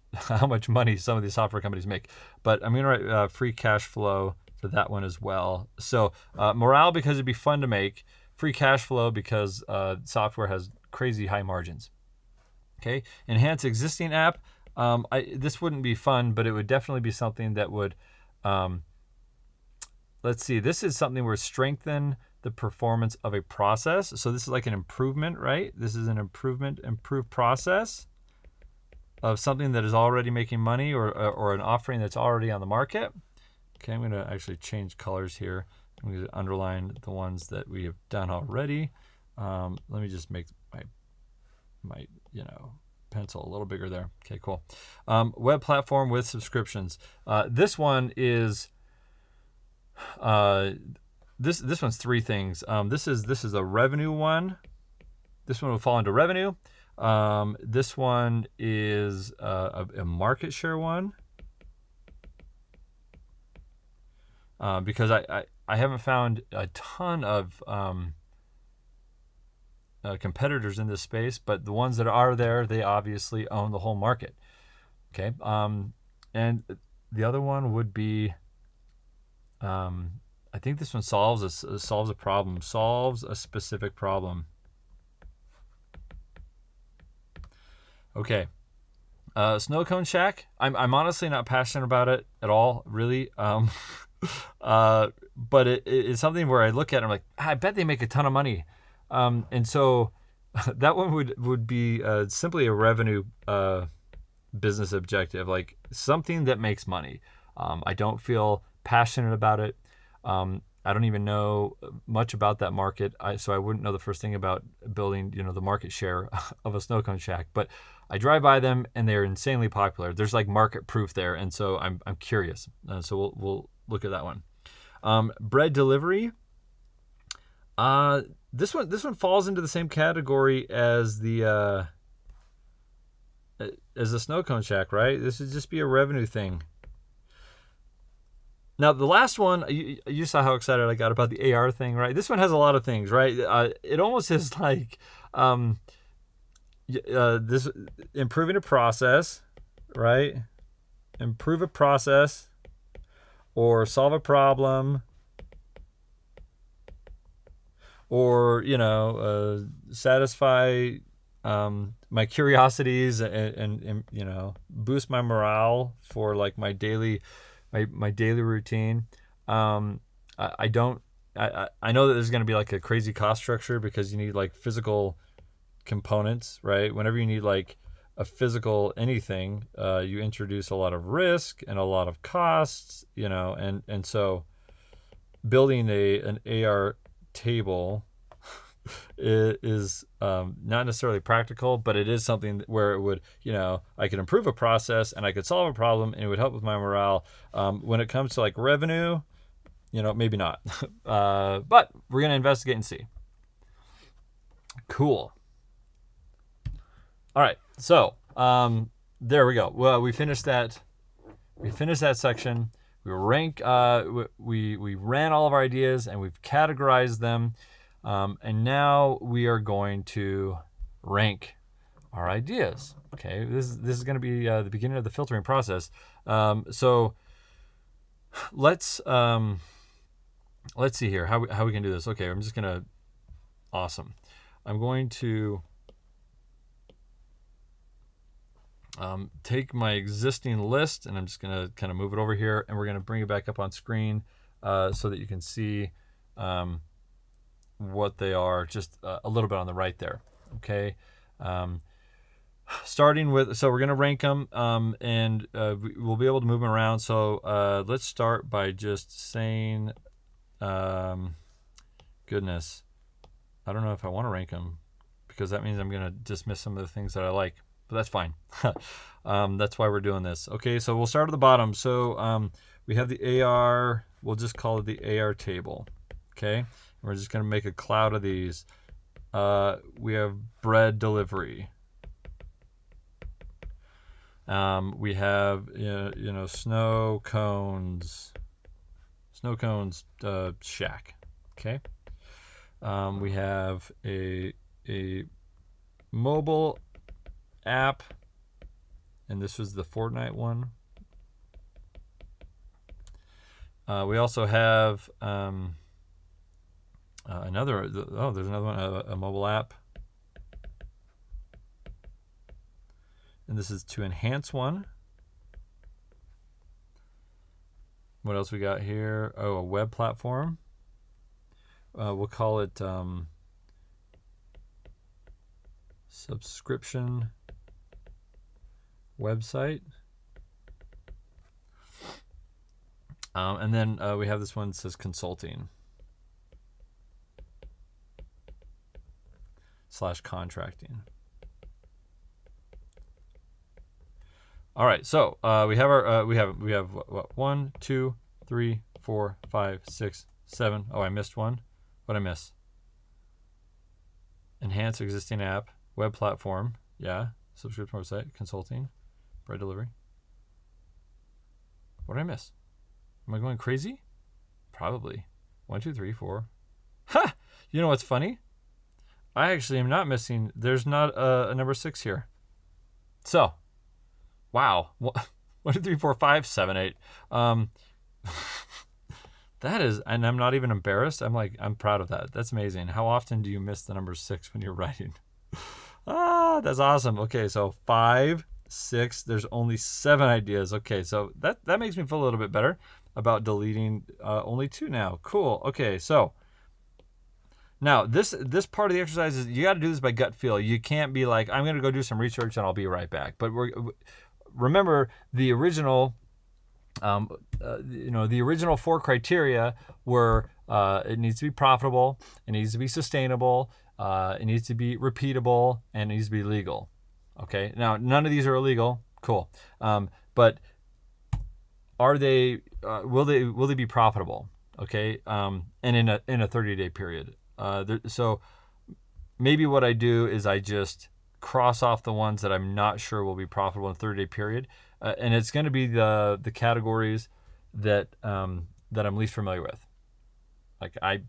Speaker 1: money some of these software companies make. But I'm going to write free cash flow for that one as well. So morale, because it'd be fun to make. Free cash flow because software has crazy high margins. Okay, enhance existing app. This wouldn't be fun, but it would definitely be something that would, let's see, this is something where strengthen the performance of a process. So this is like an improvement, right? This is an improved process of something that is already making money or an offering that's already on the market. Okay, I'm going to actually change colors here. I'm going to underline the ones that we have done already. Let me just make my pencil a little bigger there. Okay, cool. Web platform with subscriptions. This one is this one's three things. This is a revenue one. This one will fall into revenue. This one is a market share one. Because I haven't found a ton of competitors in this space, but the ones that are there, they obviously own the whole market. Okay. And the other one would be, I think this one solves a problem, solves a specific problem. Okay. Snow Cone Shack. I'm honestly not passionate about it at all, really. But it's something where I look at it, I'm like, I bet they make a ton of money. And so that one would be simply a revenue business objective, like something that makes money. I don't feel passionate about it. I don't even know much about that market, so I wouldn't know the first thing about building, the market share of a Snow Cone Shack. But I drive by them, and they're insanely popular. There's like market proof there, and so I'm curious. So we'll look at that one. Bread delivery. This one falls into the same category as the Snow Cone Shack, right? This would just be a revenue thing. Now, the last one, you saw how excited I got about the AR thing, right? This one has a lot of things, right? It almost is like this improving a process, right? Improve a process or solve a problem or, satisfy my curiosities and boost my morale for like my daily routine. I know that there's going to be like a crazy cost structure because you need like physical components, right? Whenever you need like a physical anything, you introduce a lot of risk and a lot of costs, and so building an AR table is not necessarily practical, but it is something where it would, I could improve a process and I could solve a problem and it would help with my morale. When it comes to like revenue, maybe not. But we're going to investigate and see. Cool. All right. So there we go. Well, we finished that section. We we ran all of our ideas and we've categorized them. And now we are going to rank our ideas. Okay, this is going to be the beginning of the filtering process. So let's see here how we can do this. Okay, I'm just gonna. Awesome. I'm going to take my existing list and I'm just gonna kind of move it over here, and we're gonna bring it back up on screen so that you can see what they are just a little bit on the right there. Okay. Starting with, so we're going to rank them and we'll be able to move them around. So let's start by just saying, goodness, I don't know if I want to rank them because that means I'm going to dismiss some of the things that I like, but that's fine. That's why we're doing this. Okay. So we'll start at the bottom. So we have the AR, we'll just call it the AR table. Okay. We're just going to make a cloud of these. We have bread delivery. We have, snow cones shack. Okay. We have a mobile app, and this was the Fortnite one. We also have there's another one, a mobile app. And this is to enhance one. What else we got here? Oh, a web platform. We'll call it subscription website. And then we have this one that says consulting. enhancing/contracting. All right, so we have our we have what 1, 2, 3, 4, 5, 6, 7. Oh, I missed one. What did I miss? Enhance existing app, web platform, yeah, subscription website, consulting, bread delivery. What did I miss? Am I going crazy? Probably. 1, 2, 3, 4. Ha! You know what's funny? I actually am not missing. There's not a number 6 here. So, wow. 1, 2, 3, 4, 5, 7, 8. That is, and I'm not even embarrassed. I'm proud of that. That's amazing. How often do you miss the number 6 when you're writing? That's awesome. Okay, so 5, 6. There's only 7 ideas. Okay, so that makes me feel a little bit better about deleting only 2 now. Cool. Okay, so now this part of the exercise is you got to do this by gut feel. You can't be like, I'm going to go do some research and I'll be right back. But remember the original. The original 4 criteria were it needs to be profitable, it needs to be sustainable, it needs to be repeatable, and it needs to be legal. Okay, now none of these are illegal. Cool, but are they? Will they be profitable? Okay, and in a 30-day period. So maybe what I do is I just cross off the ones that I'm not sure will be profitable in a 30-day period. And it's going to be the categories that I'm least familiar with. Like and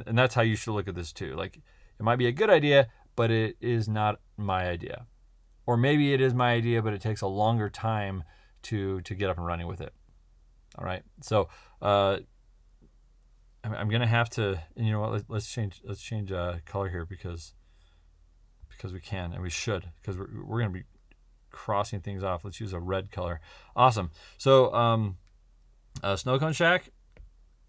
Speaker 1: that's how you should look at this too. Like it might be a good idea, but it is not my idea. Or maybe it is my idea, but it takes a longer time to get up and running with it. All right. So I'm going to have to, and you know what? Let's change color here because we can and we should, because we're going to be crossing things off. Let's use a red color. Awesome. So Snow Cone Shack,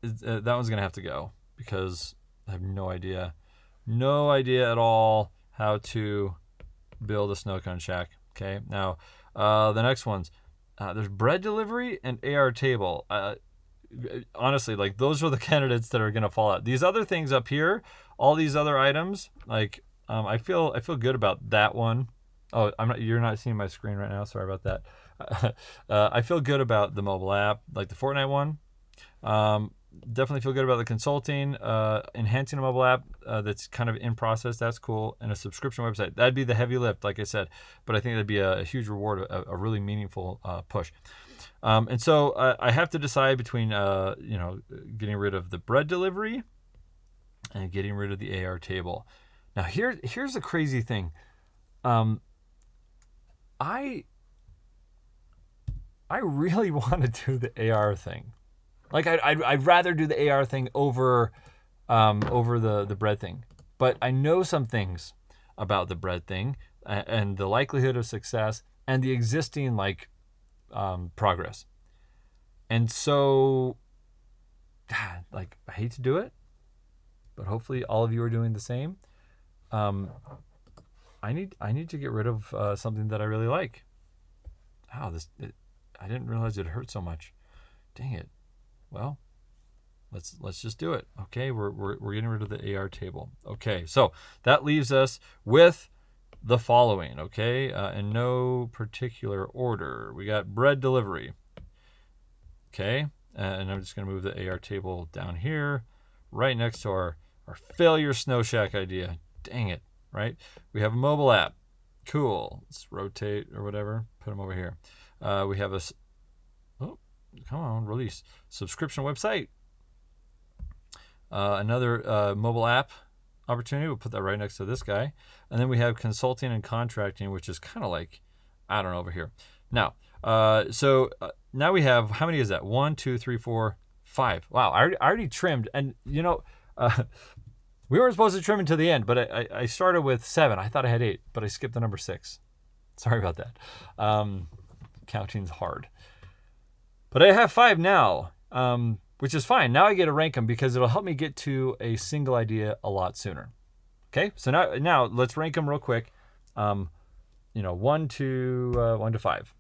Speaker 1: that one's gonna have to go because I have no idea at all how to build a Snow Cone Shack. Okay, now the next ones, there's bread delivery and Airtable. Honestly, like those are the candidates that are gonna fall out. These other things up here, all these other items, like I feel good about that one. Oh, you're not seeing my screen right now. Sorry about that. I feel good about the mobile app, like the Fortnite one. Definitely feel good about the consulting, enhancing a mobile app that's kind of in process. That's cool. And a subscription website. That'd be the heavy lift, like I said. But I think that'd be a huge reward, a really meaningful push. And so I have to decide between, getting rid of the bread delivery and getting rid of the Airtable. Now, here's the crazy thing. I really want to do the AR thing. Like I'd rather do the AR thing over the bread thing. But I know some things about the bread thing and the likelihood of success and the existing progress. And so, I hate to do it, but hopefully all of you are doing the same. I need to get rid of something that I really like. I didn't realize it hurt so much. Dang it. Well, let's just do it. Okay, we're getting rid of the Airtable. Okay, so that leaves us with the following. Okay, in no particular order, we got bread delivery. Okay, and I'm just gonna move the Airtable down here, right next to our failure Snow Shack idea. Dang it. Right? We have a mobile app. Cool. Let's rotate or whatever. Put them over here. We have release. Subscription website. Another mobile app opportunity. We'll put that right next to this guy. And then we have consulting and contracting, which is kind of like, I don't know, over here. Now, now we have, how many is that? 1, 2, 3, 4, 5. Wow, I already trimmed. And, we weren't supposed to trim until the end, but I started with 7. I thought I had 8, but I skipped the number 6. Sorry about that. Counting's hard. But I have 5 now, which is fine. Now I get to rank them because it'll help me get to a single idea a lot sooner. Okay, so now let's rank them real quick. 1 to 5.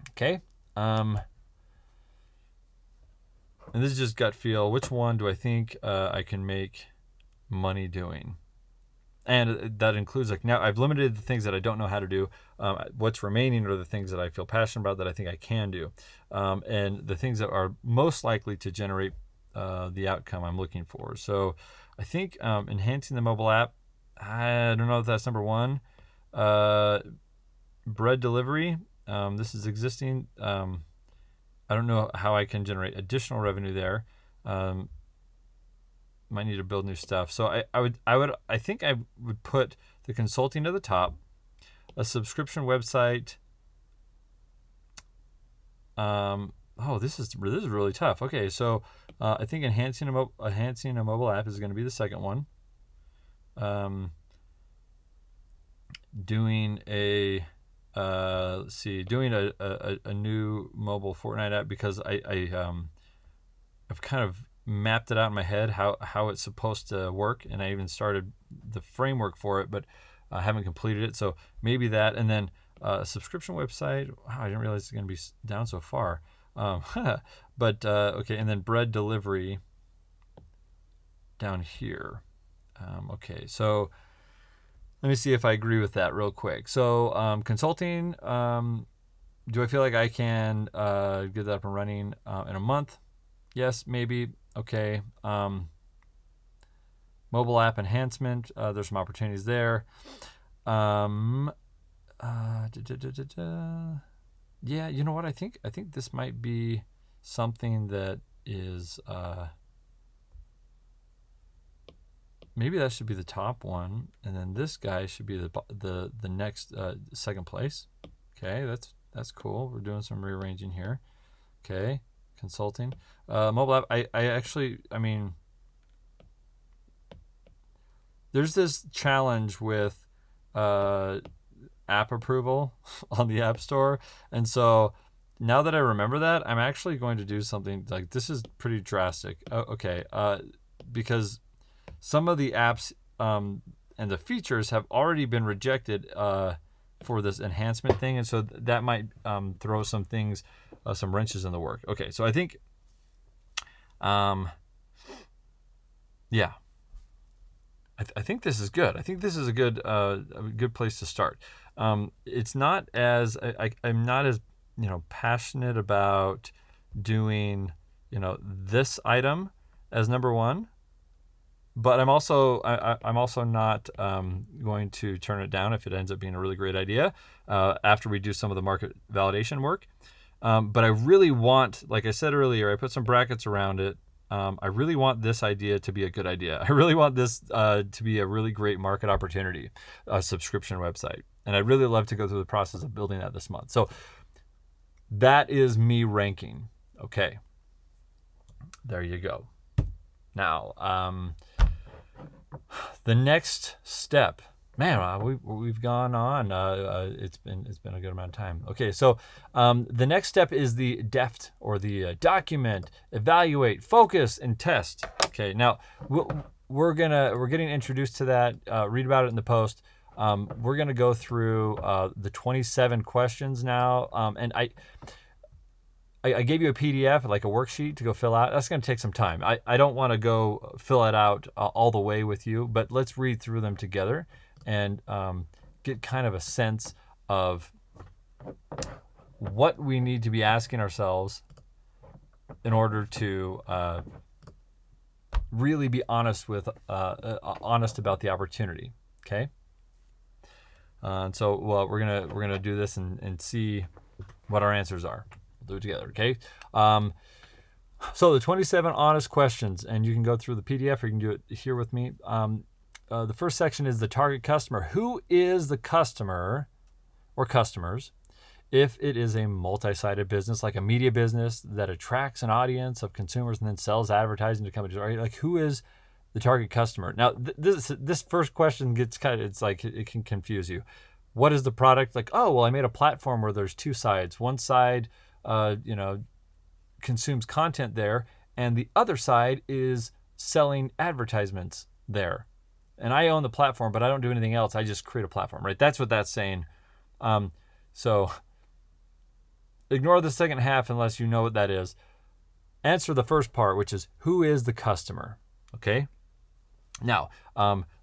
Speaker 1: Okay. And this is just gut feel. Which one do I think I can make money doing? And that includes, like, now I've limited the things that I don't know how to do. What's remaining are the things that I feel passionate about that I think I can do, and the things that are most likely to generate the outcome I'm looking for. So I think enhancing the mobile app, I don't know if that's number one. Bread delivery, this is existing. I don't know how I can generate additional revenue there. Might need to build new stuff. So I think I would put the consulting to the top, a subscription website. This is really tough. Okay, so I think enhancing a mobile app is going to be the second one. Doing a new mobile Fortnite app, because I've kind of mapped it out in my head how it's supposed to work, and I even started the framework for it, but I haven't completed it. So maybe that, and then a subscription website. Wow, I didn't realize it's going to be down so far. But okay, and then bread delivery down here. Okay, so let me see if I agree with that real quick. So consulting, do I feel like I can get that up and running in a month? Yes, maybe. Okay. Mobile app enhancement, there's some opportunities there. Yeah, you know what? I think this might be something that is maybe that should be the top one, and then this guy should be the next second place. Okay, that's cool. We're doing some rearranging here. Okay, consulting, mobile app. I mean, there's this challenge with app approval on the App Store, and so now that I remember that, I'm actually going to do something like this. Is pretty drastic. Because some of the apps and the features have already been rejected for this enhancement thing, and so that might throw some things, some wrenches in the work. Okay, so I think, yeah. I think this is good. I think this is a good place to start. It's not as I'm not as passionate about doing this item as number one, but I'm also not going to turn it down if it ends up being a really great idea after we do some of the market validation work. But I really want, like I said earlier, I put some brackets around it. I really want this idea to be a good idea. I really want this to be a really great market opportunity, a subscription website. And I'd really love to go through the process of building that this month. So that is me ranking. Okay. There you go. Now, the next step. Man, we've gone on. It's been a good amount of time. Okay, so the next step is the DEFT, or the document, evaluate, focus, and test. Okay, now we're getting introduced to that. Read about it in the post. We're gonna go through the 27 questions now, and I gave you a PDF, like a worksheet to go fill out. That's going to take some time. I don't want to go fill it out all the way with you, but let's read through them together and get kind of a sense of what we need to be asking ourselves in order to really be honest about the opportunity. Okay. So we're gonna do this and see what our answers are. We'll do it together, okay? So the 27 honest questions, and you can go through the PDF or you can do it here with me. The first section is the target customer. Who is the customer or customers if it is a multi-sided business, like a media business that attracts an audience of consumers and then sells advertising to companies, right? Like, who is the target customer? Now, this first question gets it's like it can confuse you. What is the product? Like, oh, well, I made a platform where there's two sides. One side consumes content there, and the other side is selling advertisements there. And I own the platform, but I don't do anything else. I just create a platform, right? That's what that's saying. So ignore the second half unless you know what that is. Answer the first part, which is who is the customer? Okay. Now,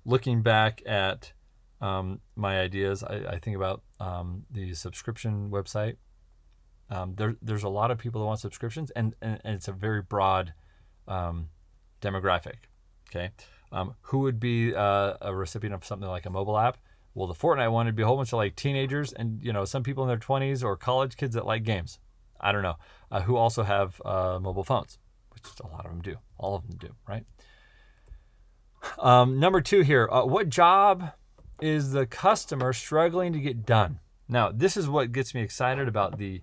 Speaker 1: looking back at my ideas, I think about the subscription website. There's a lot of people that want subscriptions, and it's a very broad demographic. Okay, who would be a recipient of something like a mobile app? Well, the Fortnite one would be a whole bunch of like teenagers and some people in their 20s or college kids that like games. I don't know, who also have mobile phones, which a lot of them do. All of them do, right? Number 2 here, what job is the customer struggling to get done? Now, this is what gets me excited about the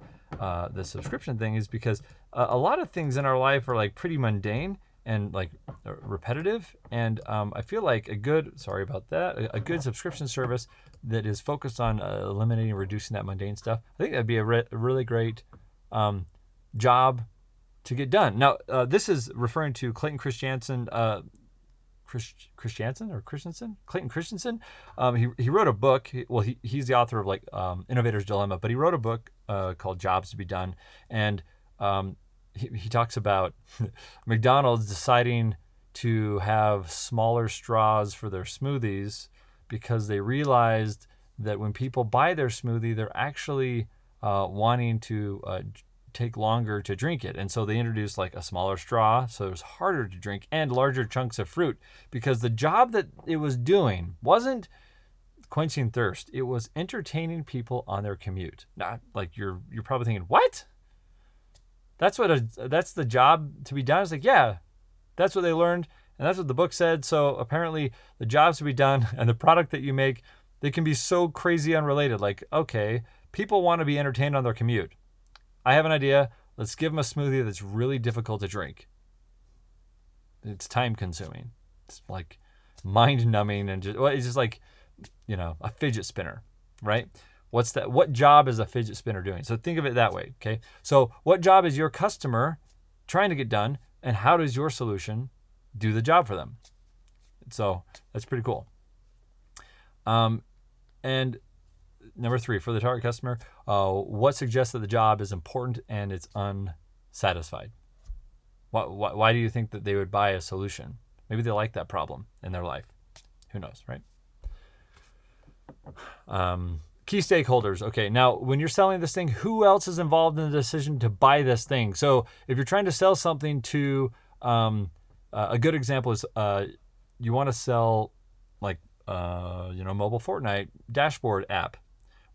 Speaker 1: subscription thing, is because a lot of things in our life are like pretty mundane and like repetitive, and I feel like a good subscription service that is focused on eliminating and reducing that mundane stuff, I think that'd be a really great job to get done. Now, this is referring to Clayton Christensen. Clayton Christensen. He wrote a book. He's the author of like Innovator's Dilemma, but he wrote a book called Jobs to Be Done, and he talks about McDonald's deciding to have smaller straws for their smoothies because they realized that when people buy their smoothie, they're actually wanting to take longer to drink it. And so they introduced like a smaller straw, so it was harder to drink, and larger chunks of fruit, because the job that it was doing wasn't quenching thirst. It was entertaining people on their commute. Not like you're probably thinking, what? That's the job to be done. It's like, yeah, that's what they learned, and that's what the book said. So apparently the jobs to be done and the product that you make, they can be so crazy unrelated. Like, okay, people want to be entertained on their commute. I have an idea. Let's give them a smoothie that's really difficult to drink. It's time consuming. It's like mind numbing, and it's just like, a fidget spinner, right? What job is a fidget spinner doing? So think of it that way, okay? So what job is your customer trying to get done, and how does your solution do the job for them? So that's pretty cool. And number 3, for the target customer, what suggests that the job is important and it's unsatisfied? Why do you think that they would buy a solution? Maybe they like that problem in their life. Who knows, right? Key stakeholders. Okay, now when you're selling this thing, who else is involved in the decision to buy this thing? So if you're trying to sell something to, a good example is you want to sell like, mobile Fortnite dashboard app.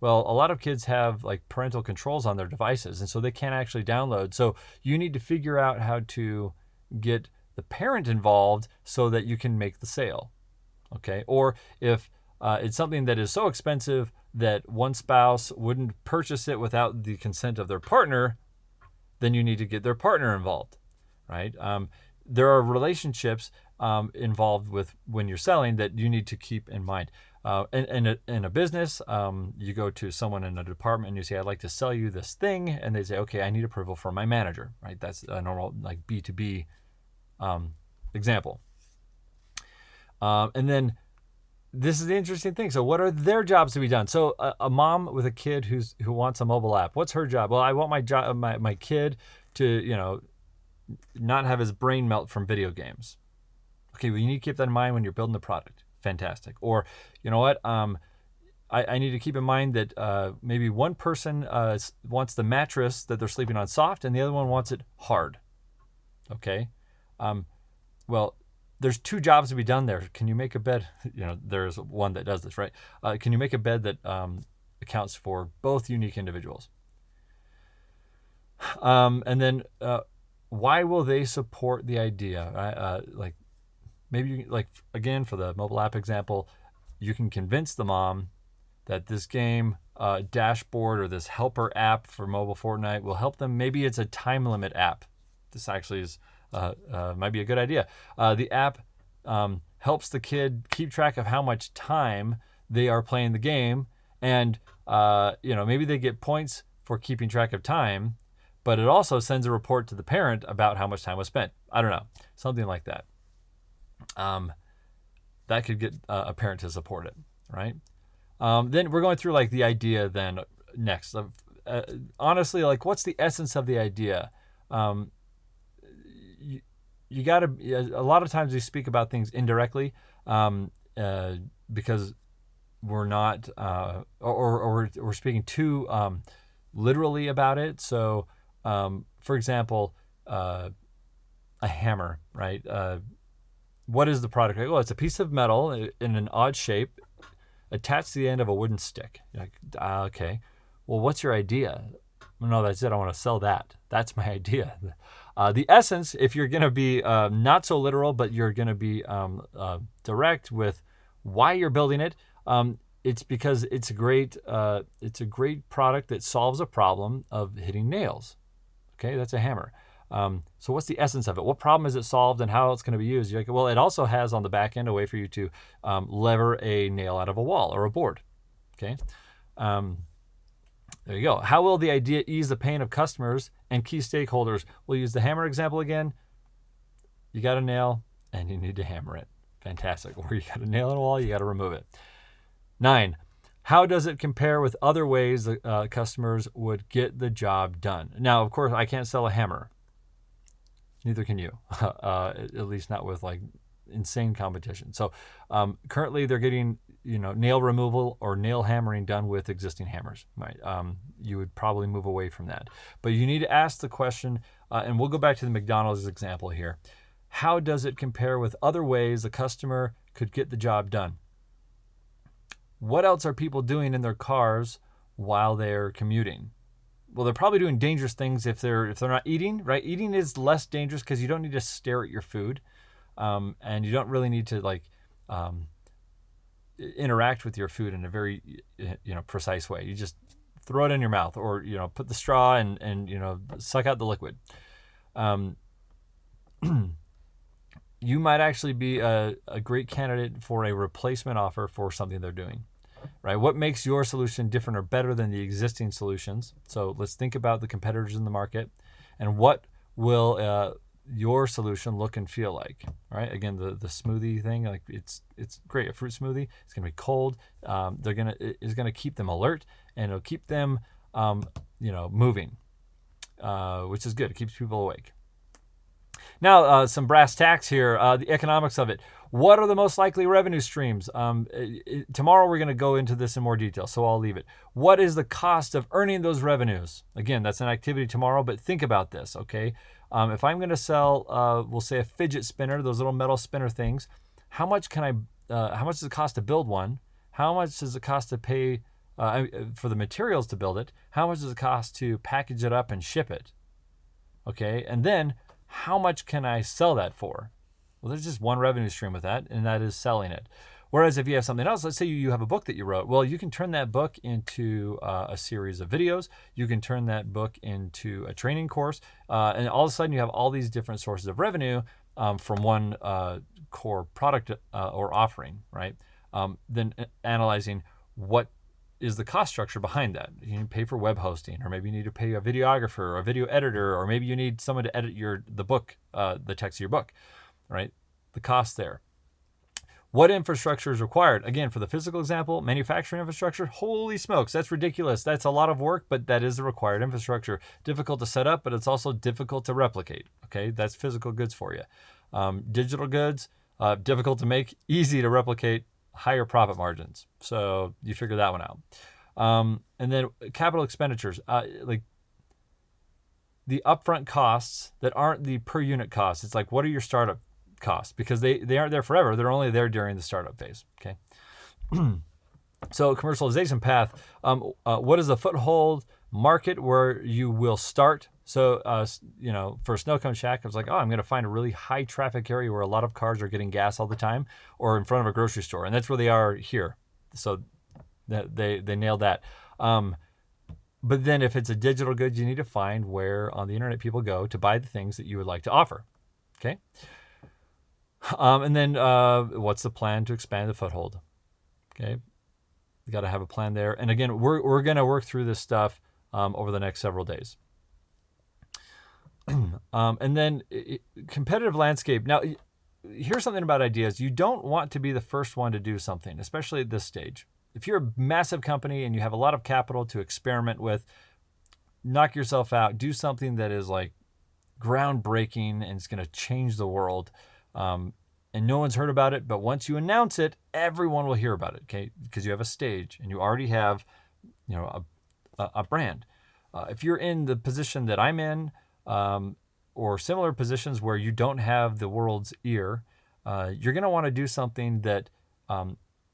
Speaker 1: Well, a lot of kids have like parental controls on their devices, and so they can't actually download. So you need to figure out how to get the parent involved so that you can make the sale. Okay, or if it's something that is so expensive that one spouse wouldn't purchase it without the consent of their partner, then you need to get their partner involved, right? There are relationships involved with when you're selling that you need to keep in mind. In a business, you go to someone in a department and you say, I'd like to sell you this thing. And they say, okay, I need approval from my manager, right? That's a normal like B2B example. And then this is the interesting thing. So what are their jobs to be done? So a mom with a kid who wants a mobile app, what's her job? Well, I want my kid to, not have his brain melt from video games. Okay, well, you need to keep that in mind when you're building the product. Fantastic. Or, you know what? I need to keep in mind that maybe one person wants the mattress that they're sleeping on soft and the other one wants it hard. Okay? Well, there's 2 jobs to be done there. Can you make a bed? There's one that does this, right? Can you make a bed that accounts for both unique individuals? And then why will they support the idea? Like maybe, again, for the mobile app example, you can convince the mom that this game dashboard or this helper app for mobile Fortnite will help them. Maybe it's a time limit app. This actually is might be a good idea. The app helps the kid keep track of how much time they are playing the game, and maybe they get points for keeping track of time, but it also sends a report to the parent about how much time was spent. I don't know, something like that. That could get a parent to support it, right? Then we're going through like the idea then next. Honestly, like what's the essence of the idea? You got to, a lot of times we speak about things indirectly, and because we're not, or we're speaking too literally about it. So, for example, a hammer, right? What is the product? Well, it's a piece of metal in an odd shape attached to the end of a wooden stick. You're like, okay, well, what's your idea? No, that's it. I want to sell that. That's my idea. The essence, if you're going to be not so literal, but you're going to be direct with why you're building it, it's because it's a great product that solves a problem of hitting nails. Okay, that's a hammer. So what's the essence of it? What problem is it solved and how it's going to be used? You're like, well, it also has on the back end a way for you to lever a nail out of a wall or a board. Okay. There you go. How will the idea ease the pain of customers and key stakeholders? We'll use the hammer example again. You got a nail and you need to hammer it. Fantastic. Or you got a nail in a wall, you got to remove it. 9. How does it compare with other ways that customers would get the job done? Now, of course, I can't sell a hammer. Neither can you, at least not with like insane competition. So currently they're getting, nail removal or nail hammering done with existing hammers. Right? You would probably move away from that. But you need to ask the question, and we'll go back to the McDonald's example here. How does it compare with other ways the customer could get the job done? What else are people doing in their cars while they're commuting? Well, they're probably doing dangerous things if they're not eating, right? Eating is less dangerous because you don't need to stare at your food, and you don't really need to interact with your food in a very precise way. You just throw it in your mouth, or put the straw and suck out the liquid. You might actually be a great candidate for a replacement offer for something they're doing. Right? What makes your solution different or better than the existing solutions? So let's think about the competitors in the market, and what will your solution look and feel like? Right? Again, the smoothie thing, like it's great. A fruit smoothie, it's gonna be cold. It's gonna keep them alert, and it'll keep them moving, which is good. It keeps people awake. Now, some brass tacks here, the economics of it. What are the most likely revenue streams? Tomorrow we're going to go into this in more detail, so I'll leave it. What is the cost of earning those revenues? Again, that's an activity tomorrow, but think about this, okay? If I'm going to sell, we'll say a fidget spinner, those little metal spinner things, how much does it cost to build one? How much does it cost to pay for the materials to build it? How much does it cost to package it up and ship it? Okay, and then how much can I sell that for? Well, there's just one revenue stream with that, and that is selling it. Whereas if you have something else, let's say you have a book that you wrote, well, you can turn that book into a series of videos. You can turn that book into a training course, and all of a sudden you have all these different sources of revenue from one core product or offering, right? Then analyzing what is the cost structure behind that. You need to pay for web hosting, or maybe you need to pay a videographer or a video editor, or maybe you need someone to edit the book, the text of your book, right? The cost there. What infrastructure is required? Again, for the physical example, manufacturing infrastructure, holy smokes, that's ridiculous. That's a lot of work, but that is the required infrastructure. Difficult to set up, but it's also difficult to replicate, okay? That's physical goods for you. Digital goods, difficult to make, easy to replicate, higher profit margins. So you figure that one out. And then capital expenditures, like the upfront costs that aren't the per unit costs. It's like, what are your startup costs? Because they aren't there forever. They're only there during the startup phase. Okay. So commercialization path, what is the foothold market where you will start? So, for Snow Cone Shack, I was like, I'm going to find a really high traffic area where a lot of cars are getting gas all the time, or in front of a grocery store. And that's where they are here. So they nailed that. But then if it's a digital good, you need to find where on the internet people go to buy the things that you would like to offer. Okay. And then what's the plan to expand the foothold? Okay. You got to have a plan there. And again, we're going to work through this stuff over the next several days. And then competitive landscape. Now, here's something about ideas. You don't want to be the first one to do something, especially at this stage. If you're a massive company and you have a lot of capital to experiment with, knock yourself out. Do something that is like groundbreaking and it's going to change the world. and no one's heard about it, but once you announce it, everyone will hear about it, okay? Because you have a stage and you already have, a brand. If you're in the position that I'm in, or similar positions where you don't have the world's ear, you're going to want to do something that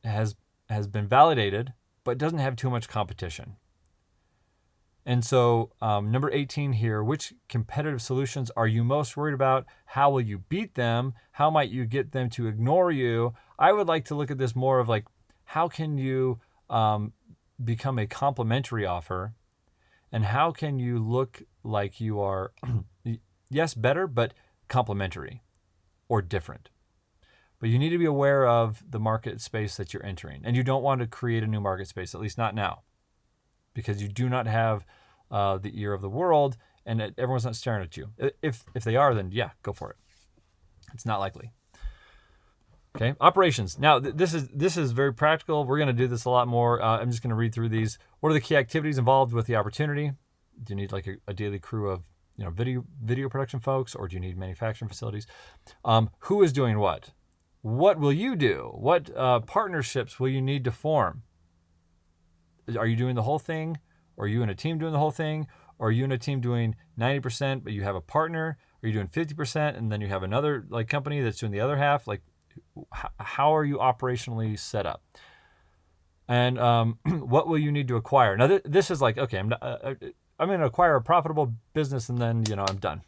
Speaker 1: has been validated, but doesn't have too much competition. And so number 18 here, which competitive solutions are you most worried about? How will you beat them? How might you get them to ignore you? I would like to look at this more of like, how can you become a complementary offer? And how can you look like you are, yes, better, but complementary or different? But you need to be aware of the market space that you're entering. And you don't want to create a new market space, at least not now, because you do not have the ear of the world and everyone's not staring at you. If they are, then yeah, go for it. It's not likely. Okay, operations. Now, this is very practical. We're going to do this a lot more. I'm just going to read through these. What are the key activities involved with the opportunity? Do you need like a daily crew of video production folks, or do you need manufacturing facilities? Who is doing what? What will you do? What partnerships will you need to form? Are you doing the whole thing? Or are you in a team doing the whole thing? Or are you in a team doing 90%, but you have a partner? Are you doing 50% and then you have another like company that's doing the other half? Like, how are you operationally set up? And what will you need to acquire? Now, this is like, okay, I'm going to acquire a profitable business and then, I'm done.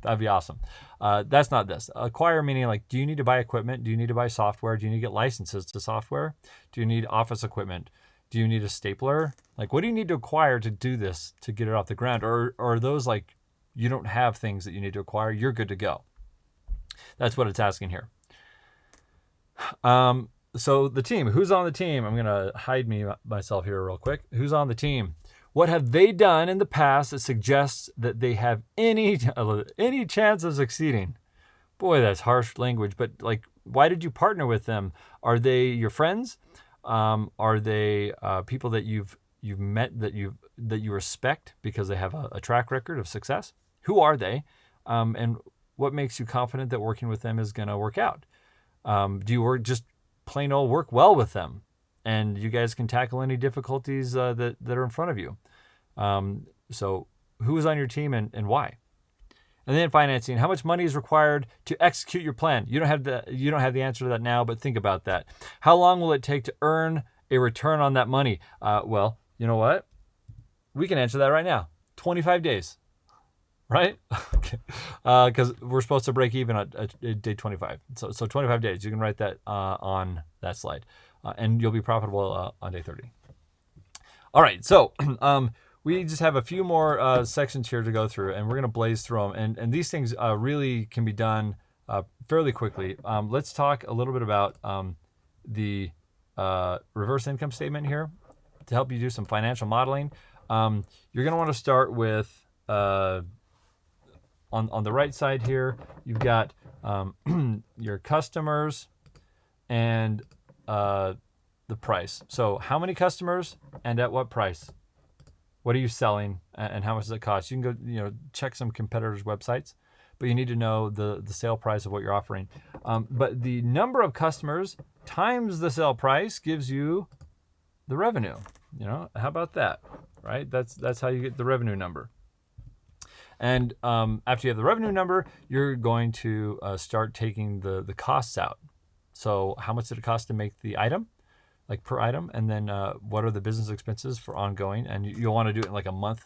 Speaker 1: That'd be awesome. That's not this. Acquire meaning like, do you need to buy equipment? Do you need to buy software? Do you need to get licenses to software? Do you need office equipment? Do you need a stapler? Like, what do you need to acquire to do this, to get it off the ground? Or are those like, you don't have things that you need to acquire, you're good to go? That's what it's asking here. So the team, who's on the team? I'm going to hide myself here real quick. Who's on the team? What have they done in the past that suggests that they have any chance of succeeding? Boy, that's harsh language, but like, why did you partner with them? Are they your friends? Are they people that you've met that you respect because they have a track record of success? Who are they? And what makes you confident that working with them is going to work out? Do you just plain old work well with them, and you guys can tackle any difficulties that are in front of you? So who is on your team and why? And then financing. How much money is required to execute your plan? You don't have the answer to that now, but think about that. How long will it take to earn a return on that money? Well, you know what? We can answer that right now. 25 days, right? Because we're supposed to break even at day 25. So 25 days. You can write that on that slide, and you'll be profitable on day 30. All right. So we just have a few more sections here to go through, and we're going to blaze through them. And these things really can be done fairly quickly. Let's talk a little bit about the reverse income statement here to help you do some financial modeling. You're going to want to start with, on the right side here, you've got your customers and the price. So how many customers and at what price? What are you selling and how much does it cost? You can go, check some competitors' websites, but you need to know the sale price of what you're offering. But the number of customers times the sale price gives you the revenue. How about that, right? That's how you get the revenue number. And after you have the revenue number, you're going to start taking the costs out. So how much did it cost to make the item? Like per item, and then what are the business expenses for ongoing? And you'll want to do it in like a month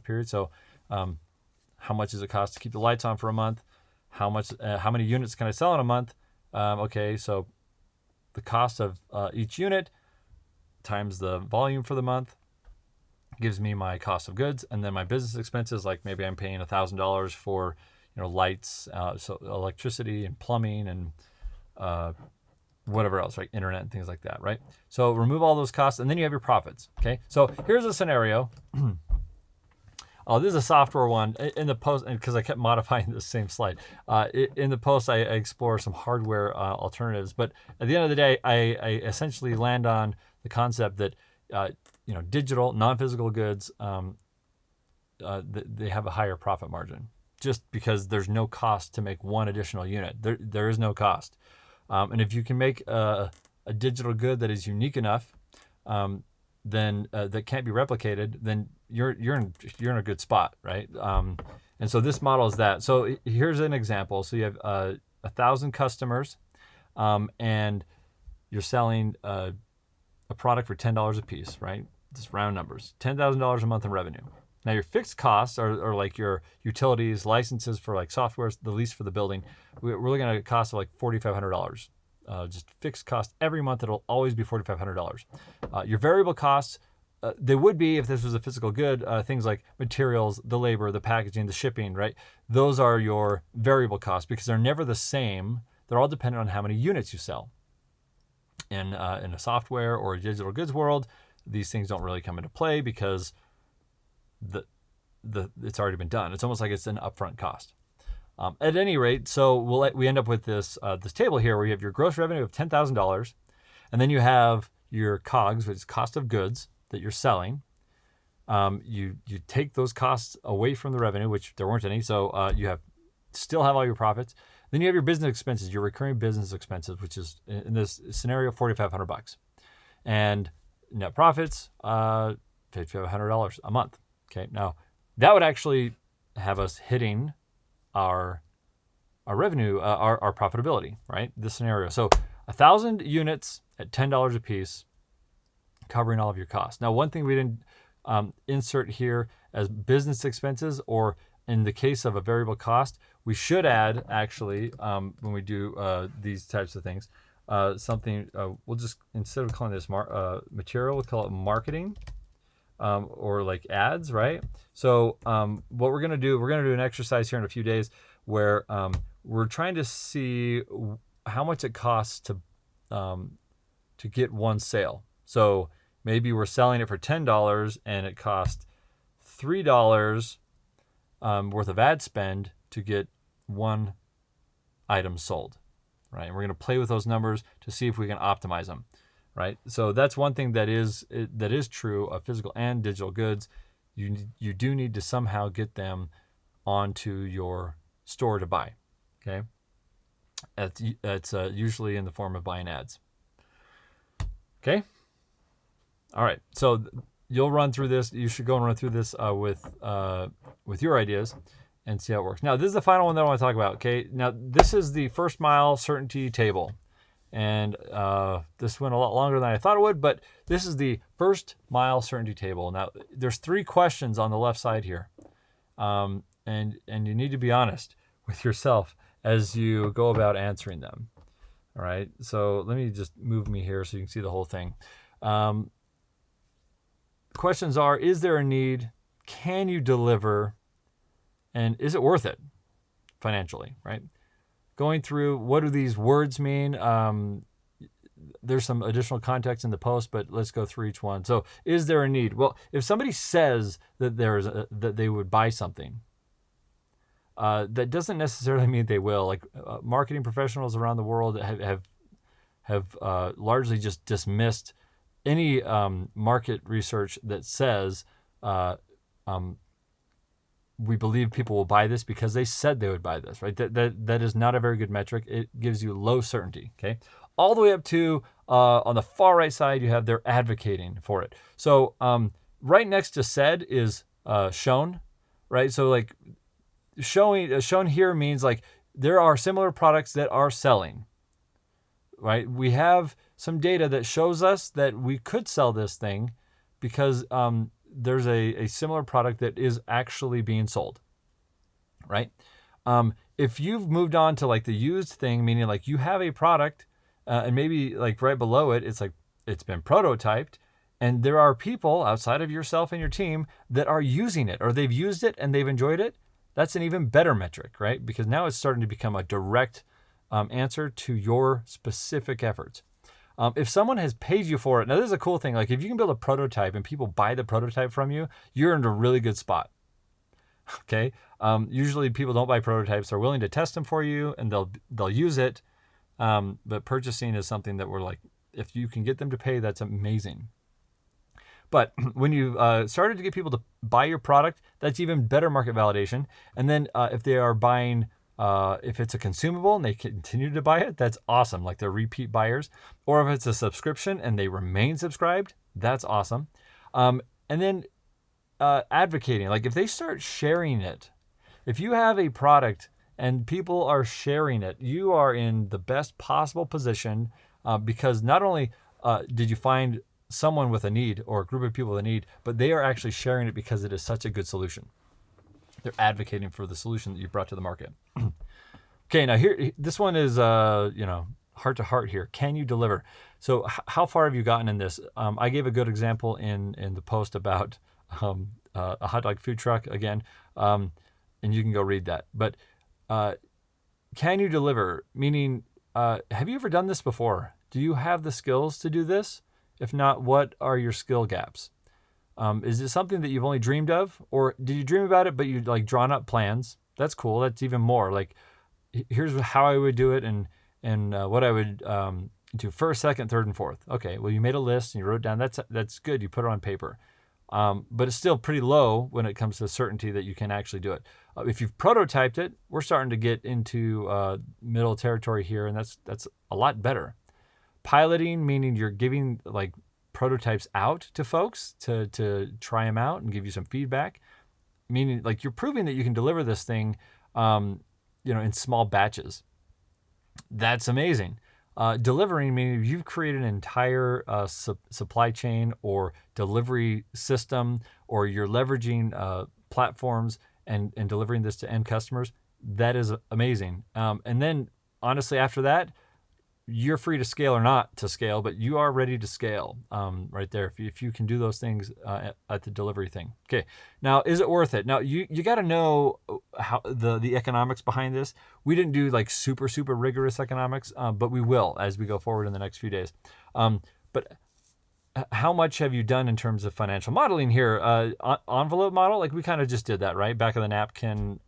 Speaker 1: period. So how much does it cost to keep the lights on for a month? How many units can I sell in a month? Okay, so the cost of each unit times the volume for the month gives me my cost of goods, and then my business expenses, like maybe I'm paying $1,000 for lights, so electricity and plumbing and whatever else, right? Internet and things like that, right? So remove all those costs, and then you have your profits, okay? So here's a scenario. This is a software one. In the post, because I kept modifying the same slide, in the post I explore some hardware alternatives, but at the end of the day, I essentially land on the concept that digital, non-physical goods, they have a higher profit margin. just because there's no cost to make one additional unit. There is no cost. And if you can make a digital good that is unique enough, then that can't be replicated, then you're in a good spot, right? And so this model is that. So here's an example. So you have 1,000 customers, and you're selling a product for $10 a piece, right? Just round numbers, $10,000 a month in revenue. Now your fixed costs are like your utilities, licenses for like software, the lease for the building. We're looking at a cost of like $4,500. Just fixed cost every month. It'll always be $4,500. Your variable costs, they would be, if this was a physical good, things like materials, the labor, the packaging, the shipping, right? Those are your variable costs because they're never the same. They're all dependent on how many units you sell. In a software or a digital goods world, these things don't really come into play because it's already been done. It's almost like it's an upfront cost. At any rate, so we end up with this table here where you have your gross revenue of $10,000, and then you have your COGS, which is cost of goods that you're selling. You take those costs away from the revenue, which there weren't any, so you still have all your profits. Then you have your business expenses, your recurring business expenses, which is in this scenario $4,500, and net profits $5,500 a month. Okay, now that would actually have us hitting our revenue, our profitability, right? This scenario. So 1,000 units at $10 a piece, covering all of your costs. Now, one thing we didn't insert here as business expenses, or in the case of a variable cost, we should add actually when we do these types of things, something. We'll just, instead of calling this material, we'll call it marketing. Or like ads, right? So what we're gonna do an exercise here in a few days where we're trying to see how much it costs to get one sale. So maybe we're selling it for $10 and it costs $3 worth of ad spend to get one item sold, right? And we're gonna play with those numbers to see if we can optimize them. Right, so that's one thing that is true of physical and digital goods. You do need to somehow get them onto your store to buy. Okay, that's usually in the form of buying ads. Okay, all right. So you'll run through this. You should go and run through this with your ideas and see how it works. Now this is the final one that I want to talk about. Okay, now this is the first mile certainty table. And this went a lot longer than I thought it would, but this is the first mile certainty table. Now, there's 3 questions on the left side here, and you need to be honest with yourself as you go about answering them. All right, so let me just move me here so you can see the whole thing. Questions are: is there a need? Can you deliver? And is it worth it financially, right? Going through, what do these words mean? There's some additional context in the post, but let's go through each one. So, is there a need? Well, if somebody says that that they would buy something, that doesn't necessarily mean they will. Like marketing professionals around the world have largely just dismissed any market research that says we believe people will buy this because they said they would buy this, right? That is not a very good metric. It gives you low certainty, okay? All the way up to, on the far right side, you have they're advocating for it. So right next to said is shown, right? So like shown here means like there are similar products that are selling, right? We have some data that shows us that we could sell this thing because there's a similar product that is actually being sold, right? If you've moved on to like the used thing, meaning like you have a product and maybe like right below it, it's like it's been prototyped and there are people outside of yourself and your team that are using it or they've used it and they've enjoyed it, that's an even better metric, right? Because now it's starting to become a direct answer to your specific efforts. If someone has paid you for it, now this is a cool thing. Like if you can build a prototype and people buy the prototype from you, you're in a really good spot. Okay. Usually people don't buy prototypes. They're willing to test them for you and they'll use it. But purchasing is something that we're like, if you can get them to pay, that's amazing. But when you started to get people to buy your product, that's even better market validation. And then if they are buying, if it's a consumable and they continue to buy it, that's awesome. Like they're repeat buyers. Or if it's a subscription and they remain subscribed, that's awesome. And then advocating, like if they start sharing it, if you have a product and people are sharing it, you are in the best possible position because not only did you find someone with a need or a group of people with a need, but they are actually sharing it because it is such a good solution. They're advocating for the solution that you brought to the market. Okay, now here, this one is, heart to heart here. Can you deliver? So how far have you gotten in this? I gave a good example in the post about a hot dog food truck again, and you can go read that. But can you deliver? Meaning, have you ever done this before? Do you have the skills to do this? If not, what are your skill gaps? Is it something that you've only dreamed of? Or did you dream about it, but you like drawn up plans? That's cool. That's even more. Like, here's how I would do it and what I would do first, second, third, and fourth. Okay, well, you made a list and you wrote down. That's good. You put it on paper. But it's still pretty low when it comes to certainty that you can actually do it. If you've prototyped it, we're starting to get into middle territory here, and that's a lot better. Piloting, meaning you're giving like prototypes out to folks to try them out and give you some feedback, meaning like you're proving that you can deliver this thing, in small batches. That's amazing. Delivering, meaning you've created an entire supply chain or delivery system, or you're leveraging platforms and delivering this to end customers. That is amazing. And then honestly, after that, you're free to scale or not to scale, but you are ready to scale right there if you can do those things at the delivery thing. Okay, now is it worth it? Now you got to know how the economics behind this. We didn't do like super rigorous economics, but we will as we go forward in the next few days. But how much have you done in terms of financial modeling here? Envelope model, like we kind of just did that, right? Back of the napkin.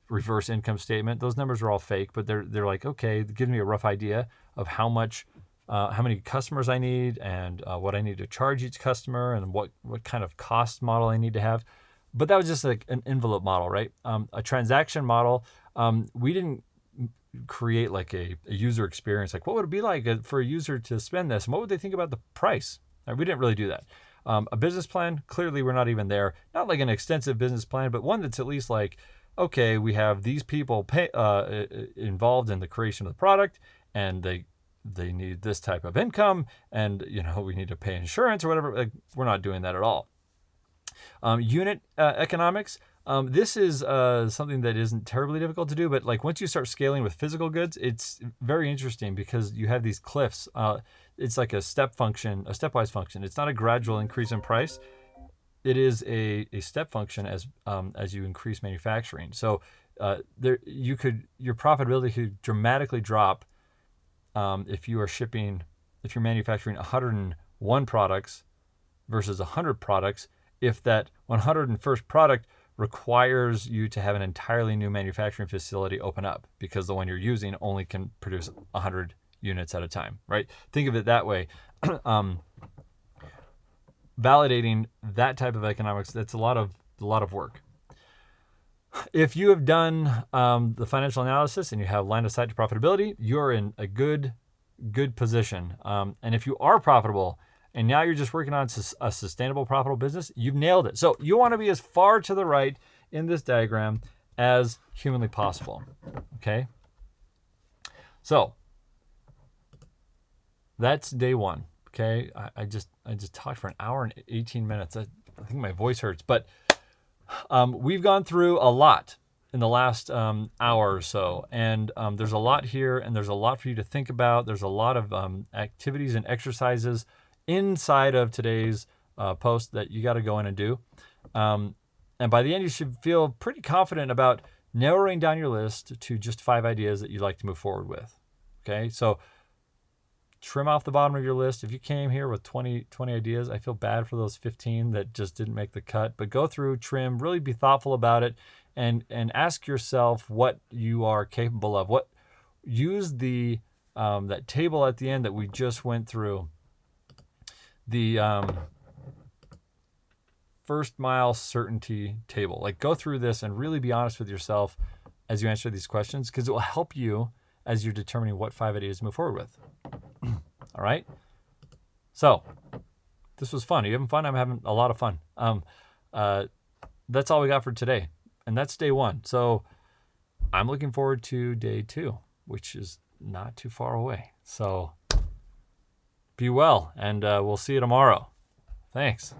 Speaker 1: Reverse income statement. Those numbers are all fake, but they're like, okay, give me a rough idea of how many customers I need and what I need to charge each customer and what kind of cost model I need to have. But that was just like an envelope model, right? A transaction model, we didn't create like a user experience. Like what would it be like for a user to spend this? And what would they think about the price? We didn't really do that. A business plan, clearly we're not even there. Not like an extensive business plan, but one that's at least like, okay, we have these people involved in the creation of the product, and they need this type of income, and we need to pay insurance or whatever. Like, we're not doing that at all. Unit economics. This is something that isn't terribly difficult to do, but like once you start scaling with physical goods, it's very interesting because you have these cliffs. It's like a stepwise function. It's not a gradual increase in price. It is a step function as you increase manufacturing. So your profitability could dramatically drop if you're manufacturing 101 products versus 100 products. If that 101st product requires you to have an entirely new manufacturing facility open up because the one you're using only can produce 100 units at a time, right? Think of it that way. Validating that type of economics, that's a lot of work. If you have done the financial analysis and you have line of sight to profitability, you're in a good position. And if you are profitable and now you're just working on a sustainable, profitable business, you've nailed it. So you want to be as far to the right in this diagram as humanly possible. Okay. So that's day one. Okay, I just talked for an hour and 18 minutes. I think my voice hurts, but we've gone through a lot in the last hour or so, and there's a lot here, and there's a lot for you to think about. There's a lot of activities and exercises inside of today's post that you got to go in and do. And by the end, you should feel pretty confident about narrowing down your list to just 5 ideas that you'd like to move forward with. Okay, so trim off the bottom of your list. If you came here with 20 ideas, I feel bad for those 15 that just didn't make the cut. But go through, trim, really be thoughtful about it, and ask yourself what you are capable of. Use the that table at the end that we just went through. The first mile certainty table. Like, go through this and really be honest with yourself as you answer these questions, because it will help you as you're determining what 5 ideas to move forward with. All right. So this was fun. Are you having fun? I'm having a lot of fun. That's all we got for today. And that's day 1. So I'm looking forward to day 2, which is not too far away. So be well, and we'll see you tomorrow. Thanks.